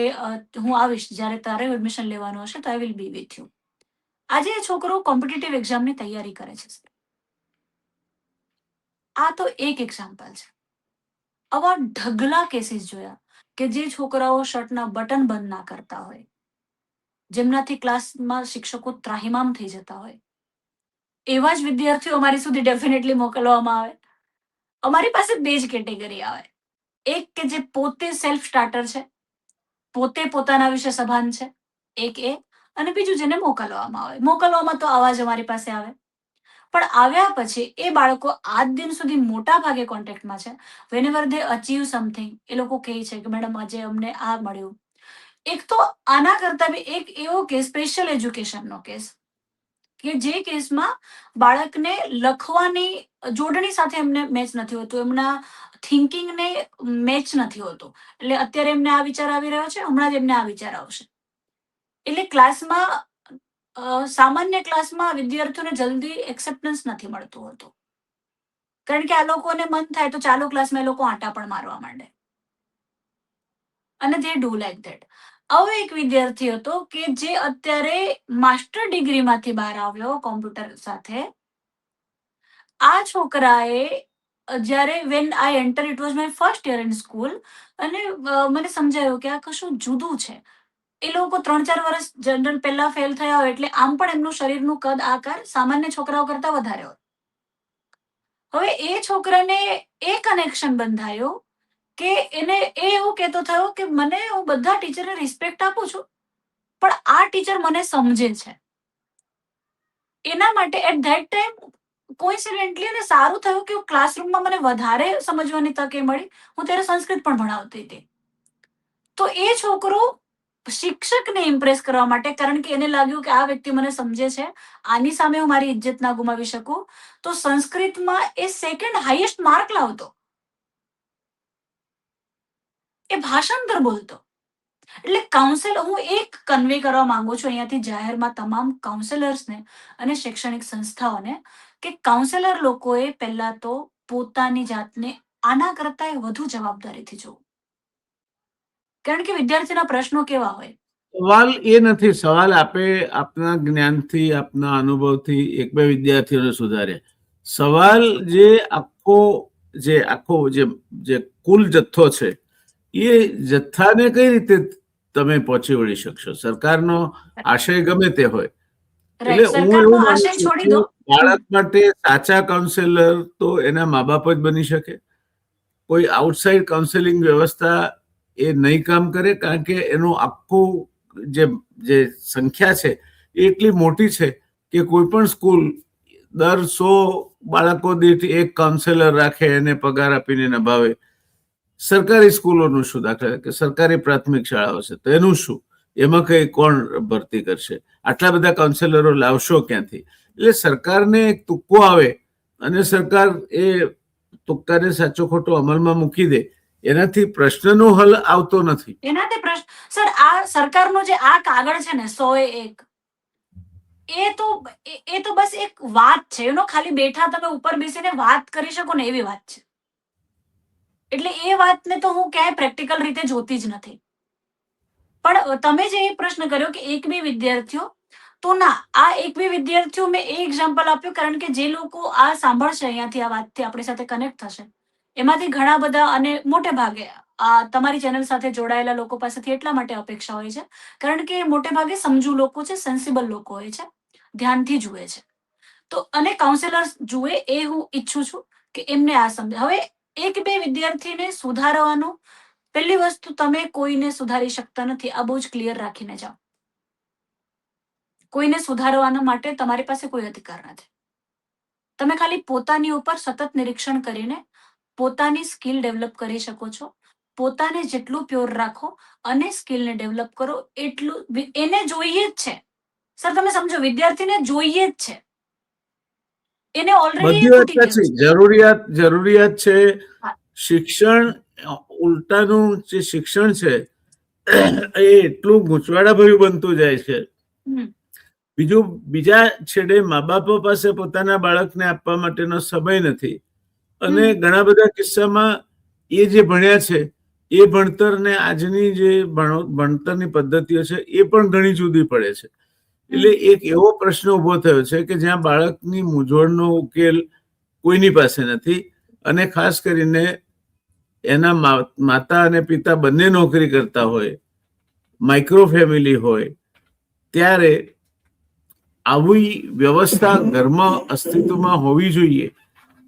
હું આવીશ, જ્યારે તારે એડમિશન લેવાનું હશે તો I will be with you. આજે એ છોકરો કોમ્પિટિટિવ એક્ઝામની તૈયારી કરે છે. આ તો એક એક્ઝામ્પલ છે. આવા ઢગલા કેસીસ જોયા કે જે છોકરાઓ શર્ટના બટન બંધ ના કરતા હોય, જેમનાથી ક્લાસમાં શિક્ષકો ત્રાહિમામ થઈ જતા હોય, એવા જ વિદ્યાર્થીઓ અમારી સુધી ડેફિનેટલી મોકલવામાં આવે. અમારી પાસે બે જ કેટેગરી આવે. એક કે જે પોતે સેલ્ફ સ્ટાર્ટર છે, પોતે પોતાના વિશે સભાન છે, એક એ, અને બીજું જેને મોકલવામાં આવે. મોકલવામાં તો આવા જ અમારી પાસે આવે. પણ આવ્યા પછી એ બાળકો આજ દિન સુધી મોટા ભાગે કોન્ટેક્ટમાં છે. વેનેવર દે અચીવ સમથિંગ, એ લોકો કહે છે કે મેડમ આજે અમને આ મળ્યું. એક તો આના કરતા બી એક એવો કેસ, સ્પેશિયલ એજ્યુકેશનનો કેસ, કે જે કેસમાં બાળકને લખવાની જોડણી સાથે એમને મેચ નથી હોતું, એમના થિંકિંગને મેચ નથી હોતું. એટલે અત્યારે એમને આ વિચાર આવી રહ્યો છે, હમણાં જ એમને આ વિચાર આવશે. એટલે ક્લાસમાં સામાન્ય ક્લાસમાં વિદ્યાર્થીઓને જલ્દી એક્સેપ્ટન્સ નથી મળતું હોતું, કારણ કે આ લોકોને મન થાય તો ચાલુ ક્લાસમાં એ લોકો આંટા પણ મારવા માંડે અને દે ડુ લાઈક ધેટ. આવો એક વિદ્યાર્થી હતો કે જે અત્યારે માસ્ટર ડિગ્રીમાંથી બહાર આવ્યો કોમ્પ્યુટર સાથે. આ છોકરાએ જ્યારે when I enter, it was my first year in school, અને મને સમજાયું કે આ કશું જુદું છે. એ લોકો 3-4 વર્ષ જનરલ પહેલા ફેલ થયા હોય એટલે આમ પણ એમનું શરીરનું કદ આકાર સામાન્ય છોકરાઓ કરતા વધારે હોય. હવે એ છોકરાને એ કનેક્શન બંધાયો કે એને એવું કહેતો થયો કે મને, હું બધા ટીચરને રિસ્પેક્ટ આપું છું, પણ આ ટીચર મને સમજે છે. એના માટે એટ ધેટ ટાઈમ કોઇન્સિડેન્ટલી અને સારું થયું કે ક્લાસરૂમમાં મને વધારે સમજવાની તક એ મળી. હું ત્યારે સંસ્કૃત પણ ભણાવતી હતી. તો એ છોકરો શિક્ષકને ઇમ્પ્રેસ કરવા માટે, કારણ કે એને લાગ્યું કે આ વ્યક્તિ મને સમજે છે, આની સામે હું મારી ઇજ્જત ના ગુમાવી શકું, તો સંસ્કૃતમાં એ સેકન્ડ હાઈએસ્ટ માર્ક લાવતો, એ ભાષાંતર બોલતો. એટલે કાઉન્સેલર, હું એક કન્વે કરવા માંગુ છું અહીંયાથી જાહેરમાં તમામ કાઉન્સેલર્સને અને શૈક્ષણિક સંસ્થાઓને, કે કાઉન્સેલર લોકોએ પહેલા તો પોતાની જાતને આના કરતા વધુ જવાબદારીથી જોવું, કારણ કે વિદ્યાર્થીના પ્રશ્નો કેવા હોય. સવાલ એ નથી, સવાલ આપે આપના જ્ઞાનથી, આપના અનુભવથી એક બે વિદ્યાર્થીઓને સુધારે. સવાલ જે આખો જે કુલ જથ્થો છે, એ જથ્થાને કઈ રીતે તમે પહોંચી વળી શકશો? સરકારનો આશય ગમે તે હોય, એટલે હું એવું માનું છું કે બાળક માટે સાચા કાઉન્સેલર તો એના મા બાપ જ બની શકે. કોઈ આઉટસાઇડ કાઉન્સેલિંગ વ્યવસ્થા એ નહીં કામ કરે, કારણ કે એનું આખું જે સંખ્યા છે એ એટલી મોટી છે કે કોઈ પણ સ્કૂલ દર 100 બાળકો દીઠ એક કાઉન્સેલર રાખે, એને પગાર આપીને નભાવે. સરકારી સ્કૂલોનું શું? દાખલા કે સરકારી પ્રાથમિક શાળાઓ છે તો એનું શું? એમાં કઈ કોણ ભરતી કરશે? આટલા બધા કાઉન્સેલરો લાવશો ક્યાંથી? એટલે સરકારને એક તુક્કો આવે અને સરકાર એ તુક્કાને સાચો ખોટો અમલમાં મૂકી દે, એનાથી પ્રશ્નનો હલ આવતો નથી. એનાથી પ્રશ્ન, સર, આ સરકારનો જે આ કાગળ છે ને 101, એ તો એ તો બસ એક વાત છે, ખાલી બેઠા તમે ઉપર બેસીને વાત કરી શકો ને એવી વાત છે. એટલે એ વાતને તો હું ક્યાંય પ્રેક્ટિકલ રીતે જોતી જ નથી. પણ તમે જે પ્રશ્ન કર્યો કે એક બે વિદ્યાર્થીઓ, તો ના, આ એક બે વિદ્યાર્થીઓ મેં એ એક્ઝામ્પલ આપ્યું કારણ કે જે લોકો આ સાંભળશે અહીંયાથી, આ વાતથી આપણી સાથે કનેક્ટ થશે, એમાંથી ઘણા બધા, અને મોટે ભાગે આ તમારી ચેનલ સાથે જોડાયેલા લોકો પાસેથી એટલા માટે અપેક્ષા હોય છે કારણ કે મોટે ભાગે સમજુ લોકો છે, સેન્સિબલ લોકો હોય છે, ધ્યાનથી જુએ છે. તો અને કાઉન્સેલર્સ જુએ એ હું ઈચ્છું છું કે એમને આ સમજે. હવે એક બે વિદ્યાર્થીને સુધારવાનું, પહેલી વસ્તુ, તમે કોઈને સુધારી શકતા નથી, આ બહુ જ ક્લિયર રાખીને જાઓ. કોઈને સુધારવાના માટે તમારી પાસે કોઈ અધિકાર નથી. તમે ખાલી પોતાની ઉપર સતત નિરીક્ષણ કરીને પોતાની સ્કિલ ડેવલપ કરી શકો છો. પોતાને જેટલું પ્યોર રાખો અને સ્કિલને ડેવલપ કરો, એટલું એને જોઈએ જ છે. સર, તમે સમજો, વિદ્યાર્થીને જોઈએ જ છે. એને ઓલરેડી બધી વાત ખૂટી ગયું સાચી. છે. જરૂરિયાત છે. હા. શિક્ષણ, ઉલટાનું જે શિક્ષણ છે એ એટલું ગૂંચવાડાભર્યું બનતું જાય છે. બીજા છેડે મા બાપો પાસે પોતાના બાળકને આપવા માટેનો સમય નથી. અને ઘણા બધા કિસ્સામાં એ જે ભણ્યા છે એ ભણતર ને આજની જે ભણતરની પદ્ધતિઓ છે એ પણ ઘણી જુદી પડે છે. એટલે એક એવો પ્રશ્ન ઉભો થયો છે કે જ્યાં બાળકની મૂંઝવણનો ઉકેલ કોઈની પાસે નથી. અને ખાસ કરીને એના માતા અને પિતા બંને નોકરી કરતા હોય, માઇક્રો ફેમિલી હોય, ત્યારે આવી વ્યવસ્થા ઘરમાં અસ્તિત્વમાં હોવી જોઈએ,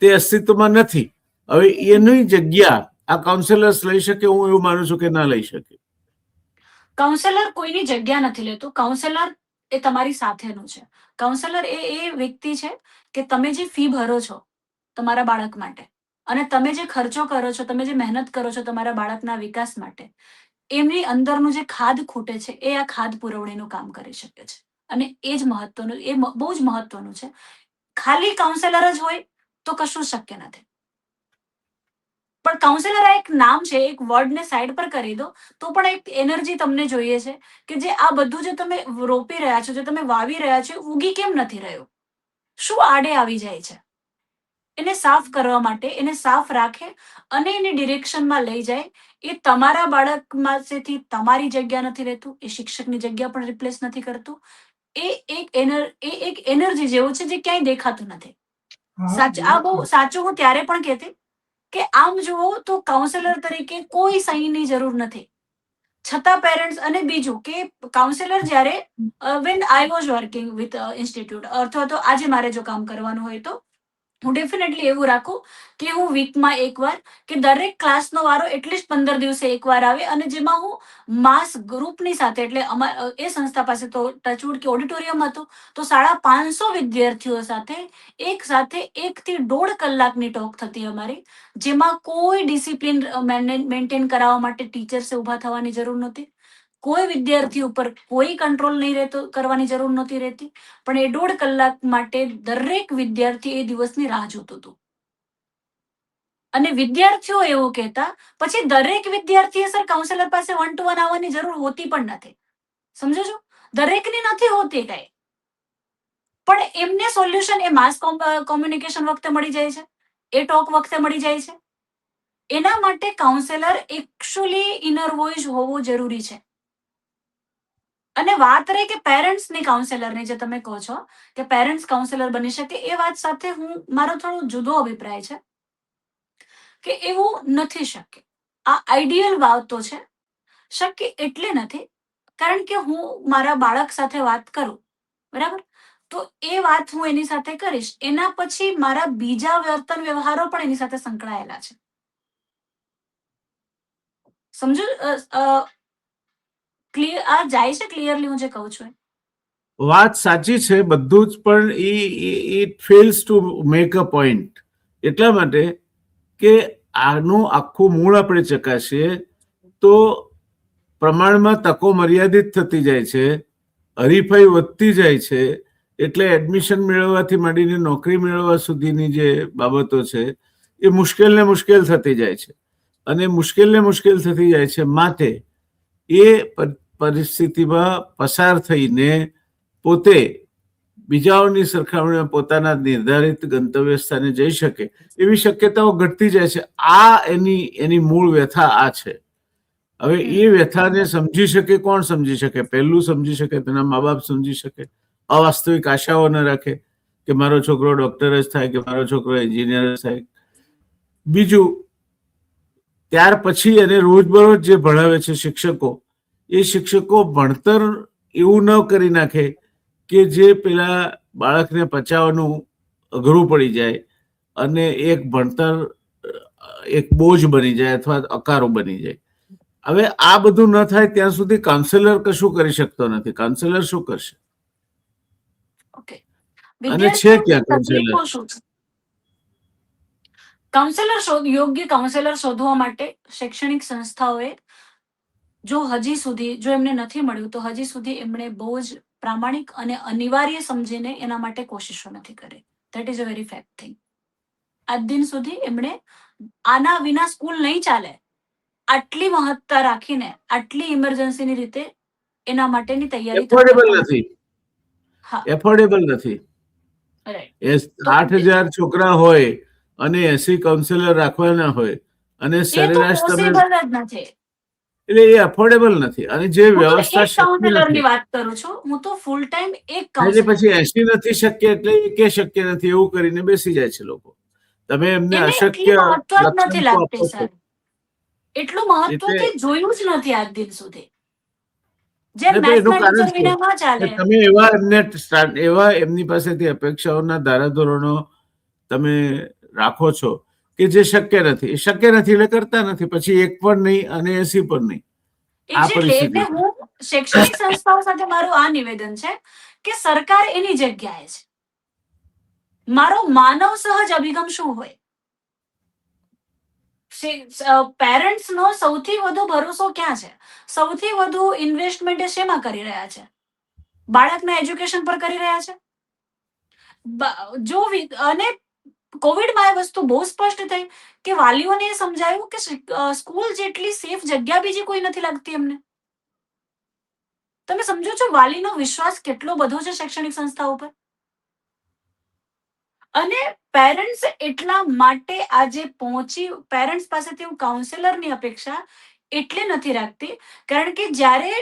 તે અસ્તિત્વમાં નથી. હવે એની જગ્યા આ કાઉન્સેલર્સ લઈ શકે? હું એવું માનું છું કે ના લઈ શકે. કાઉન્સેલર કોઈની જગ્યા નથી લેતું. કાઉન્સેલર એ તમારી સાથેનું છે. કાઉન્સેલર એ વ્યક્તિ છે કે તમે જે ફી ભરો છો તમારા બાળક માટે, અને તમે જે ખર્ચો કરો છો, તમે જે મહેનત કરો છો તમારા બાળકના વિકાસ માટે, એમની અંદરનું જે ખાદ ખૂટે છે એ આ ખાદ પુરવણીનું કામ કરી શકે છે. અને એ જ મહત્વનું, એ બહુ જ મહત્વનું છે. ખાલી કાઉન્સેલર જ હોય તો કશું શક્ય નથી. પણ કાઉન્સેલર આ એક નામ છે, એક વર્ડને સાઈડ પર કરી દો તો પણ એક એનર્જી તમને જોઈએ છે કે જે આ બધું જે તમે રોપી રહ્યા છો, જે તમે વાવી રહ્યા છો, ઉગી કેમ નથી રહ્યું? શું આડે આવી જાય છે? એને સાફ કરવા માટે, એને સાફ રાખે અને એને ડિરેક્શનમાં લઈ જાય. એ તમારા બાળકમાંથી તમારી જગ્યા નથી લેતું, એ શિક્ષકની જગ્યા પણ રિપ્લેસ નથી કરતું. એ એક એનર્જી જેવું છે જે ક્યાંય દેખાતું નથી. આ બહુ સાચું હું ત્યારે પણ કહેતી કે આમ જુઓ તો કાઉન્સેલર તરીકે કોઈ સહીની જરૂર નથી. છતાં પેરેન્ટ્સ, અને બીજું કે કાઉન્સેલર જ્યારે when I was working with institute, અથવા તો આજે મારે જો કામ કરવાનું હોય તો હું ડેફિનેટલી એવું રાખું કે હું વીકમાં એકવાર, કે દરેક ક્લાસનો વારો એટલીસ્ટ 15 દિવસે એકવાર આવે, અને જેમાં હું માસ ગ્રુપની સાથે, એટલે એ સંસ્થા પાસે તો ટચવુડ કે ઓડિટોરિયમ હતું, તો 550 વિદ્યાર્થીઓ સાથે એક સાથે 1 થી 1.5 કલાકની ટોક થતી અમારી, જેમાં કોઈ ડિસિપ્લિન મેન્ટેન કરાવવા માટે ટીચર્સે ઊભા થવાની જરૂર નહોતી. કોઈ વિદ્યાર્થી ઉપર કોઈ કંટ્રોલ નહીં રહેતો, કરવાની જરૂર નહોતી રહેતી. પણ એ 1.5 કલાક માટે દરેક વિદ્યાર્થી એ દિવસની રાહ જોતું હતું. અને વિદ્યાર્થીઓ એવું કહેતા, પછી દરેક વિદ્યાર્થીએ સર કાઉન્સેલર પાસે 1 to 1 આવવાની જરૂર હોતી પણ નથી. સમજો છો? દરેકની નથી હોતી કઈ. પણ એમને સોલ્યુશન એ માસ કોમ્યુનિકેશન વખતે મળી જાય છે, એ ટોક વખતે મળી જાય છે. એના માટે કાઉન્સેલર એકચ્યુઅલી ઇનર વોઇસ હોવો જરૂરી છે. અને વાત રહી કે પેરેન્ટ્સની કાઉન્સેલરની, જે તમે કહો છો કે પેરેન્ટ્સ કાઉન્સેલર બની શકે, એ વાત સાથે મારો થોડો જુદો અભિપ્રાય છે કે એવું નથી શક્ય. આ આઈડિયલ વાતો છે. શક્ય એટલે નથી કારણ કે હું મારા બાળક સાથે વાત કરું, બરાબર, તો એ વાત હું એની સાથે કરીશ, એના પછી મારા બીજા વર્તન વ્યવહારો પણ એની સાથે સંકળાયેલા છે. સમજો? આ જાય છે ક્લિયરલી હું જે કહું છું? વાત સાચી છે બધું જ, પણ it fails to make a point. એટલા માટે કે આનું આખું મૂળ આપણે ચકાસીએ તો પ્રમાણમાં તકો મર્યાદિત થતી જાય છે, હરીફાઈ વધતી જાય છે. એટલે એડમિશન મેળવવાથી માંડીને નોકરી મેળવવા સુધીની જે બાબતો છે એ મુશ્કેલ ને મુશ્કેલ થતી જાય છે. અને મુશ્કેલ ને મુશ્કેલ થતી જાય છે. માટે એ પરિસ્થિતિમાં પસાર થઈને પોતે બીજાઓની સરખામણીમાં પોતાના નિર્ધારિત ગંતવ્ય સ્થાને જઈ શકે એવી શક્યતાઓ ઘટતી જાય છે. આ એની મૂળ વ્યથા આ છે. હવે એ વ્યથાને સમજી શકે કોણ સમજી શકે? પહેલું સમજી શકે તેના મા બાપ સમજી શકે, અવાસ્તવિક આશાઓ ન રાખે કે મારો છોકરો ડોક્ટર જ થાય કે મારો છોકરો એન્જિનિયર જ થાય. બીજું, ત્યાર પછી એને રોજબરોજ જે ભણાવે છે શિક્ષકો, એ શિક્ષકો ભણતર એવું ન કરી નાખે કે જે પેલા બાળકને પચાવવાનું અઘરું પડી જાય અને એક ભણતર એક બોજ બની જાય અથવા અકારો બની જાય. હવે આ બધું ન થાય ત્યાં સુધી કાઉન્સેલર કશું કરી શકતો નથી. કાઉન્સેલર શું કરશે? ઓકે, અને છે વિદ્યાર્થીઓની ક્યાં કાઉન્સેલર? તકલીફો શું છે? યોગ્ય કાઉન્સેલર શોધવા માટે શૈક્ષણિક સંસ્થાઓએ જો એમને નથી મળ્યું તો હજી સુધી એમણે બહુ જ પ્રામાણિક અને અનિવાર્ય સમજીને એના માટે કોશિશો નથી કરી. That is a very fact thing. આજ દિન સુધી એમણે આના વિના સ્કૂલ નહીં ચાલે આટલી મહત્તા રાખીને આટલી ઇમરજન્સીની રીતે એના માટેની તૈયારી એફોર્ડેબલ નથી. એફોર્ડેબલ નથી. રાઈટ. 8,000 છોકરા હોય અને 80 કાઉન્સેલર રાખવાના હોય અને એ તો સરેરાશ તમે, પોસિબલ જ નથી. એટલે એ અફોર્ડેબલ નથી. અને જે હું તો વ્યવસ્થા એક શક્ય કાઉન્સેલરની નથી, વાત કરું છું. હું તો ફૂલ ટાઈમ એક એટલે કાઉન્સેલર. પછી 80 નથી શક્ય એટલે એકે શક્ય નથી એવું કરીને બેસી જાય છે લોકો. તમે એમને એને એટલી અશક્ય મહત્વ જ નથી લક્ષ્યાંકો લાગતી આપો છો. સર. એટલું મહત્વ એટલે કે જોયું જ નથી આજ દિન સુધી. જેમ એનું મેથ્સના કારણ ટીચર છે વિના ના કે ચાલે. તમે એવા એમની પાસેથી અપેક્ષાઓના ધારાધોરણો તમે રાખો છો કે જે શક્ય નથી. એ શક્ય નથી એટલે કરતા નથી. પછી એક પણ નહીં અને 80 પણ નહીં. આ એક્ઝેક્ટલી. પરિસ્થિતિ એટલે છે. હું શૈક્ષણિક સંસ્થાઓ સાથે મારું આ નિવેદન છે કે સરકાર એની જગ્યાએ છે. મારો માનવ સહજ અભિગમ શું હોય? પેરેન્ટ્સ નો સૌથી વધુ ભરોસો ક્યાં છે? સૌથી વધુ ઇન્વેસ્ટમેન્ટ એ શેમાં કરી રહ્યા છે? બાળકના એજ્યુકેશન પર કરી રહ્યા છે. અને કોવિડમાં એ વસ્તુ બહુ સ્પષ્ટ થઈ કે વાલીઓને એ સમજાયું કે સ્કૂલ જેટલી સેફ જગ્યા બીજી કોઈ નથી લાગતી એમને. તમે સમજો છો વાલીનો વિશ્વાસ કેટલો બધો છે શૈક્ષણિક સંસ્થાઓ પર? અને પેરેન્ટ્સ એટલા માટે આજે પેરેન્ટ્સ પાસેથી હું કાઉન્સેલરની અપેક્ષા એટલે નથી રાખતી કારણ કે જ્યારે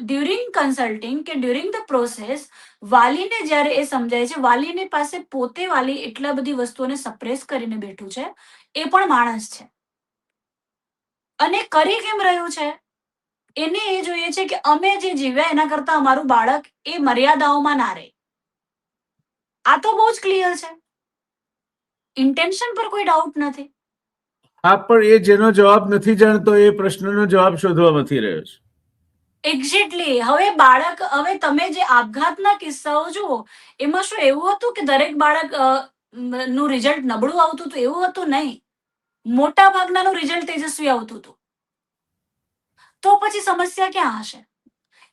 ડ્યુરિંગ કન્સલ્ટિંગ કે ડ્યુરિંગ ધ પ્રોસેસ વાલીને જ્યારે એ સમજાય છે, વાલીની પાસે પોતે વાલી એટલા બધી વસ્તુઓને સપ્રેસ કરીને બેઠું છે, એ પણ માણસ છે અને કરી કેમ રહ્યું છે એને એ જોઈએ છે કે અમે જે જીવ્યા એના કરતા અમારું બાળક એ મર્યાદાઓમાં ના રહે. આ તો બહુ જ ક્લિયર છે. ઇન્ટેન્શન પર કોઈ ડાઉટ નથી. હા, પણ એ જેનો જવાબ નથી જાણતો એ પ્રશ્નનો જવાબ શોધવા નથી રહ્યો છે. એક્ઝેક્ટલી. હવે તમે જે આપઘાતના કિસ્સાઓ જુઓ એમાં શું એવું હતું કે દરેક બાળક નું રિઝલ્ટ નબળું આવતું હતું? એવું હતું નહીં. મોટા ભાગનાનું રિઝલ્ટ તેજસ્વી આવતું હતું. તો પછી સમસ્યા ક્યાં હશે?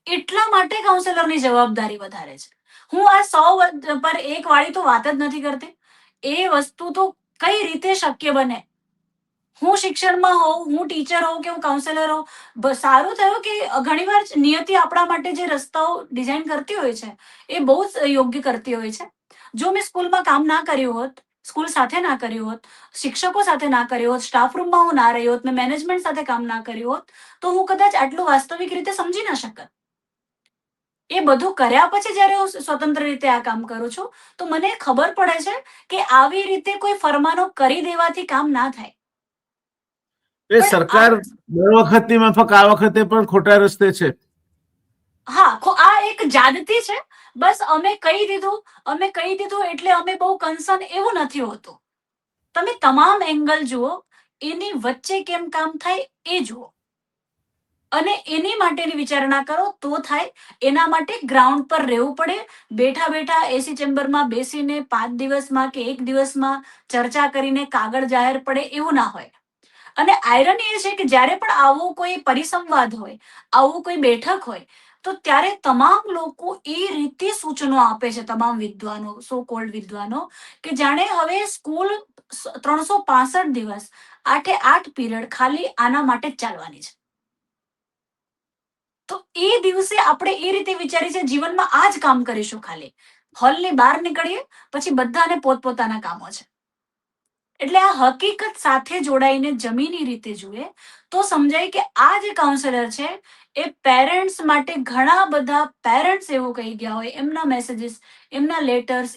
એટલા માટે કાઉન્સેલરની જવાબદારી વધારે છે. હું આ 100 પર 1 વાળી તો વાત જ નથી કરતી. એ વસ્તુ તો કઈ રીતે શક્ય બને? હું શિક્ષણમાં હોઉં, હું ટીચર હોઉં કે હું કાઉન્સેલર હોઉં, સારું થયું કે ઘણીવાર નિયતિ આપણા માટે જે રસ્તાઓ ડિઝાઇન કરતી હોય છે એ બહુ જ યોગ્ય કરતી હોય છે. જો મેં સ્કૂલમાં કામ ના કર્યું હોત, સ્કૂલ સાથે ના કર્યું હોત, શિક્ષકો સાથે ના કર્યું હોત, સ્ટાફ રૂમમાં હું ના રહી હોત, મેં મેનેજમેન્ટ સાથે કામ ના કર્યું હોત, તો હું કદાચ આટલું વાસ્તવિક રીતે સમજી ના શકત. એ બધું કર્યા પછી જ્યારે હું સ્વતંત્ર રીતે આ કામ કરું છું તો મને ખબર પડે છે કે આવી રીતે કોઈ ફરમાનો કરી દેવાથી કામ ના થાય. એ સરકાર દર વખતની માફક આ વખતે પણ ખોટા રસ્તે છે. હા, આ એક જાદતી છે. બસ અમે કહી દીધું એટલે અમે બહુ કન્સર્ન એવું નથી હોતું. તમે તમામ એંગલ જુઓ, એની વચ્ચે કેમ કામ થાય એ જુઓ અને એની માટેની વિચારણા કરો તો થાય. એના માટે ગ્રાઉન્ડ પર રહેવું પડે. બેઠા એસી ચેમ્બરમાં બેસીને 5 દિવસમાં કે 1 દિવસમાં ચર્ચા કરીને કાગળ જાહેર પડે એવું ના હોય. અને આયરની એ છે કે જ્યારે પણ આવો કોઈ પરિસંવાદ હોય, આવું કોઈ બેઠક હોય તો ત્યારે તમામ લોકો એ રીતે સૂચનો આપે છે, તમામ વિદ્વાનો, સો કોલ્ડ વિદ્વાનો, કે જાણે હવે સ્કૂલ 365 દિવસ 8 પીરિયડ ખાલી આના માટે જ ચાલવાની છે. તો એ દિવસે આપણે એ રીતે વિચારી છે જીવનમાં આ જ કામ કરીશું ખાલી. હોલની બહાર નીકળીએ પછી બધાને પોતપોતાના કામો છે. એટલે આ હકીકત સાથે જોડાઈને જમીની રીતે જુએ તો સમજાય કે આ જે કાઉન્સેલર છે એ પેરેન્ટ્સ માટે ઘણા બધા પેરેન્ટ્સ એવું કહી ગયા હોય, એમના મેસેજીસ, એમના લેટર્સ,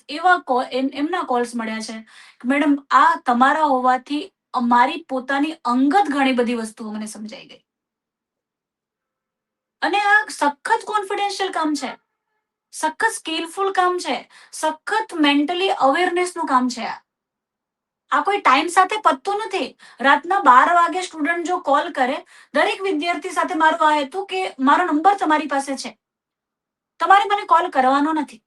એમના કોલ્સ મળ્યા છે કે મેડમ આ તમારા હોવાથી અમારી પોતાની અંગત ઘણી બધી વસ્તુઓ મને સમજાઈ ગઈ. અને આ સખત કોન્ફિડેન્શિયલ કામ છે, સખત સ્કિલફુલ કામ છે, સખત મેન્ટલી અવેરનેસનું કામ છે. આ કોઈ ટાઈમ સાથે પતતું નથી. રાતના 12 વાગે સ્ટુડન્ટ જો કોલ કરે, દરેક વિદ્યાર્થી સાથે મારું આ હતું કે મારો નંબર તમારી પાસે છે, તમારે મને કોલ કરવાનો નથી,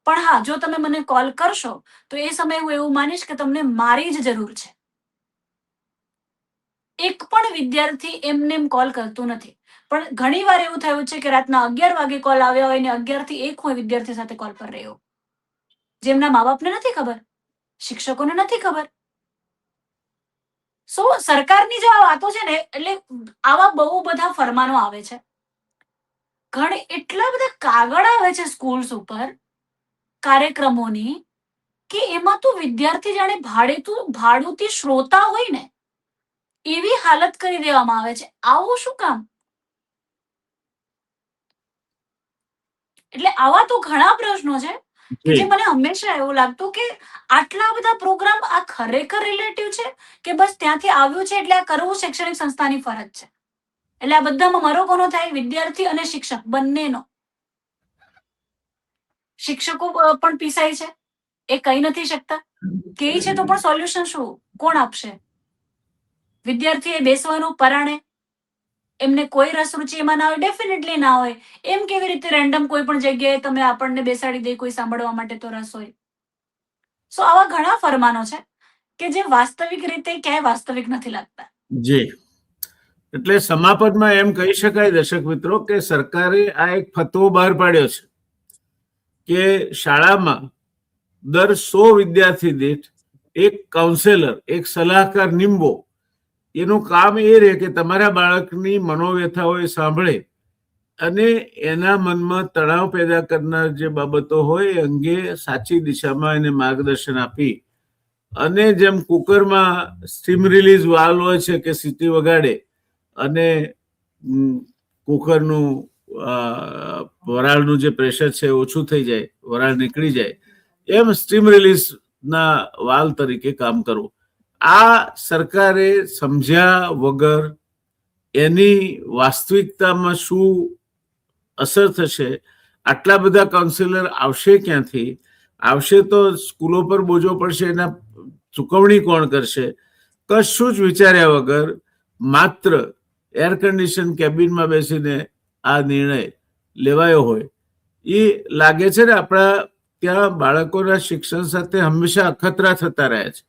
પણ હા જો તમે મને કોલ કરશો તો એ સમયે હું એવું માનીશ કે તમને મારી જ જરૂર છે. એક પણ વિદ્યાર્થી એમને એમ કોલ કરતું નથી. પણ ઘણી વાર એવું થયું છે કે રાતના 11 વાગે કોલ આવ્યા હોય ને 11 થી 1 હું વિદ્યાર્થી સાથે કોલ પર રહ્યો, જેમના મા બાપને નથી ખબર, શિક્ષકોને નથી ખબર. સો સરકારની જે આ વાતો છે ને, એટલે આવા બહુ બધા ફરમાનો આવે છે, એટલા બધા કાગળ આવે છે સ્કૂલ્સ ઉપર કાર્યક્રમોની કે એમાં તો વિદ્યાર્થી જાણે ભાડુતી શ્રોતા હોય ને એવી હાલત કરી દેવામાં આવે છે. આવું શું કામ? એટલે આવા તો ઘણા પ્રશ્નો છે કે જે મને હંમેશા એવું લાગતું કે આટલા બધા પ્રોગ્રામ આ ખરેખર રિલેટિવ છે કે બસ ત્યાંથી આવ્યું છે એટલે આ કરવું શૈક્ષણિક સંસ્થાની ફરજ છે. એટલે આ બધામાં મરો કોનો થાય? વિદ્યાર્થી અને શિક્ષક બંનેનો. શિક્ષકો પણ પીસાય છે, એ કહી નથી શકતા, કે છે તો પણ સોલ્યુશન શું કોણ આપશે? વિદ્યાર્થીએ બેસવાનું પરાણે, એમને કોઈ રસ રુચિ એમાં ના હોય, ડેફિનેટલી ના હોય. એમ કેવી રીતે રેન્ડમ કોઈ પણ જગ્યાએ તમે આપણને બેસાડી દે કોઈ સાંભળવા માટે તો રસ હોય? સો આવા ઘણા ફરમાનો છે કે જે વાસ્તવિક રીતે ક્યાંય વાસ્તવિક નથી લાગતા. જી, એટલે સમાપનમાં એમ કહી શકાય દર્શક મિત્રો કે સરકારે આ એક ફતવો બહાર પાડ્યો છે કે શાળામાં દર 100 વિદ્યાર્થી દીઠ એક કાઉન્સેલર, એક સલાહકાર નીમવો. એનું કામ એ રહે કે તમારા બાળકની મનોવ્યથાઓ એ સાંભળે અને એના મનમાં તણાવ પેદા કરનાર જે બાબતો હોય એ અંગે સાચી દિશામાં એને માર્ગદર્શન આપી અને જેમ કુકરમાં સ્ટીમ રિલીઝ વાલ્વ હોય છે કે સીટી વગાડે અને કુકરનું વરાળનું જે પ્રેશર છે ઓછું થઈ જાય, વરાળ નીકળી જાય, એમ સ્ટીમ રિલીઝના વાલ્વ તરીકે કામ કરવું. આ સરકારે સમજ્યા વગર એની વાસ્તવિકતામાં શું અસર થશે, આટલા બધા કાઉન્સિલર આવશે ક્યાંથી? આવશે તો સ્કૂલો પર બોજો પડશે, એના ચૂકવણી કોણ કરશે? કશું જ વિચાર્યા વગર માત્ર એર કન્ડિશન કેબિનમાં બેસીને આ નિર્ણય લેવાયો હોય એ લાગે છે ને. આપણા ત્યાં બાળકોના શિક્ષણ સાથે હંમેશા અખતરા થતા રહ્યા છે.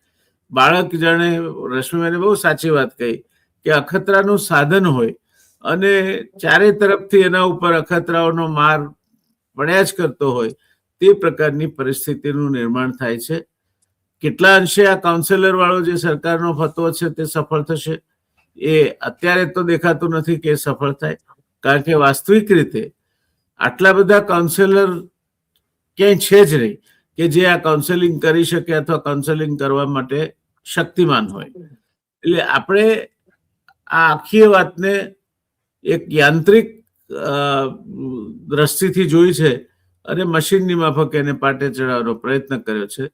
બાળક જાણે, રશ્મિબેને બહુ સાચી વાત કહી કે અખતરાનું સાધન હોય અને ચારે તરફથી એના ઉપર અખતરાઓનો માર પડ્યા જ કરતો હોય, તે પ્રકારની પરિસ્થિતિનું નિર્માણ થાય છે. કેટલા અંશે આ કાઉન્સેલર વાળો જે સરકારનો ફતવો છે તે સફળ થશે એ અત્યારે તો દેખાતું નથી કે સફળ થાય, કારણ કે વાસ્તવિક રીતે આટલા બધા કાઉન્સેલર ક્યાંય છે જ નહીં કે જે આ કાઉન્સેલિંગ કરી શકે અથવા કાઉન્સેલિંગ કરવા માટે શક્તિમાન હોય. એટલે આપણે આ આખી વાતને એક યાંત્રિક દ્રષ્ટિથી જોઈ છે અને મશીનની માફક એને પાટે ચડાવવાનો પ્રયત્ન કર્યો છે.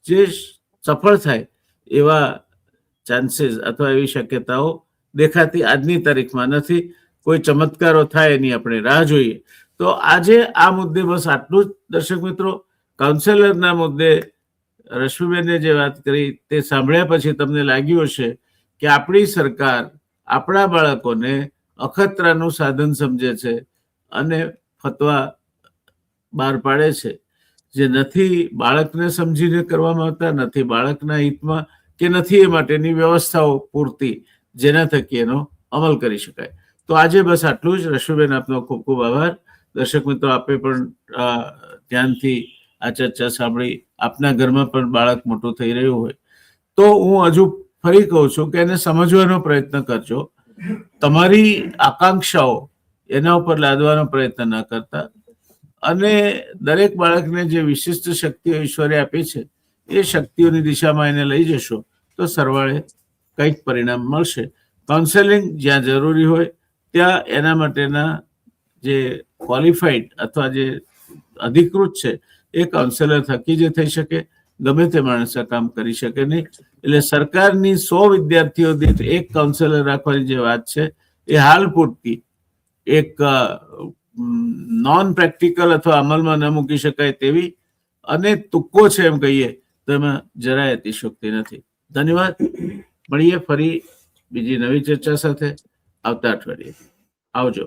જે સફળ થાય એવા ચાન્સીસ અથવા એવી શક્યતાઓ દેખાતી આજની તારીખમાં નથી. કોઈ ચમત્કારો થાય એની આપણે રાહ જોઈએ. તો આજે આ મુદ્દે બસ આટલું જ દર્શક મિત્રો. કાઉન્સેલરના મુદ્દે રશ્મિબેને જે વાત કરી તે સાંભળ્યા પછી તમને લાગ્યું હશે કે આપણી સરકાર આપણા બાળકોને અખતરાનું સાધન સમજે છે અને ફતવા બહાર પાડે છે જે નથી બાળકને સમજીને કરવામાં આવતા, નથી બાળકના હિતમાં કે નથી એ માટેની વ્યવસ્થાઓ પૂરતી જેના થકી એનો અમલ કરી શકાય. તો આજે બસ આટલું જ. રશ્મિબેન, આપનો ખૂબ ખૂબ આભાર. દર્શક મિત્રો, આપે પણ ધ્યાનથી આ ચર્ચા સાંભળી. આપના ઘરમાં પણ બાળક મોટું થઈ રહ્યું હોય તો હું હજુ ફરી કહું છું કે એને સમજવાનો પ્રયત્ન કરજો. તમારી આકાંક્ષાઓ એના ઉપર લાદવાનો પ્રયત્ન ન કરતા અને દરેક બાળકને જે વિશિષ્ટ શક્તિઓ ઈશ્વરે આપી છે એ શક્તિઓની દિશામાં એને લઈ જશો તો સરવાળે કંઈક પરિણામ મળશે. કાઉન્સેલિંગ જ્યાં જરૂરી હોય ત્યાં એના માટેના જે ક્વોલિફાઈડ અથવા જે અધિકૃત છે એ કાઉન્સેલર થકી જ થઈ શકે, ગમે તે માણસ આ કામ કરી શકે નહીં. એટલે સરકારની 100 વિદ્યાર્થીઓ દીઠ એક કાઉન્સેલર રાખવાની જે વાત છે એ હાલ પૂરતી એક નોન પ્રેક્ટિકલ અથવા અમલમાં ન મૂકી શકાય તેવી અને તુક્કો છે એમ કહીએ તો એમાં જરાય અતિશયોક્તિ નથી. ધન્યવાદ. મળીએ ફરી બીજી નવી ચર્ચા સાથે આવતા અઠવાડિયે. આવજો.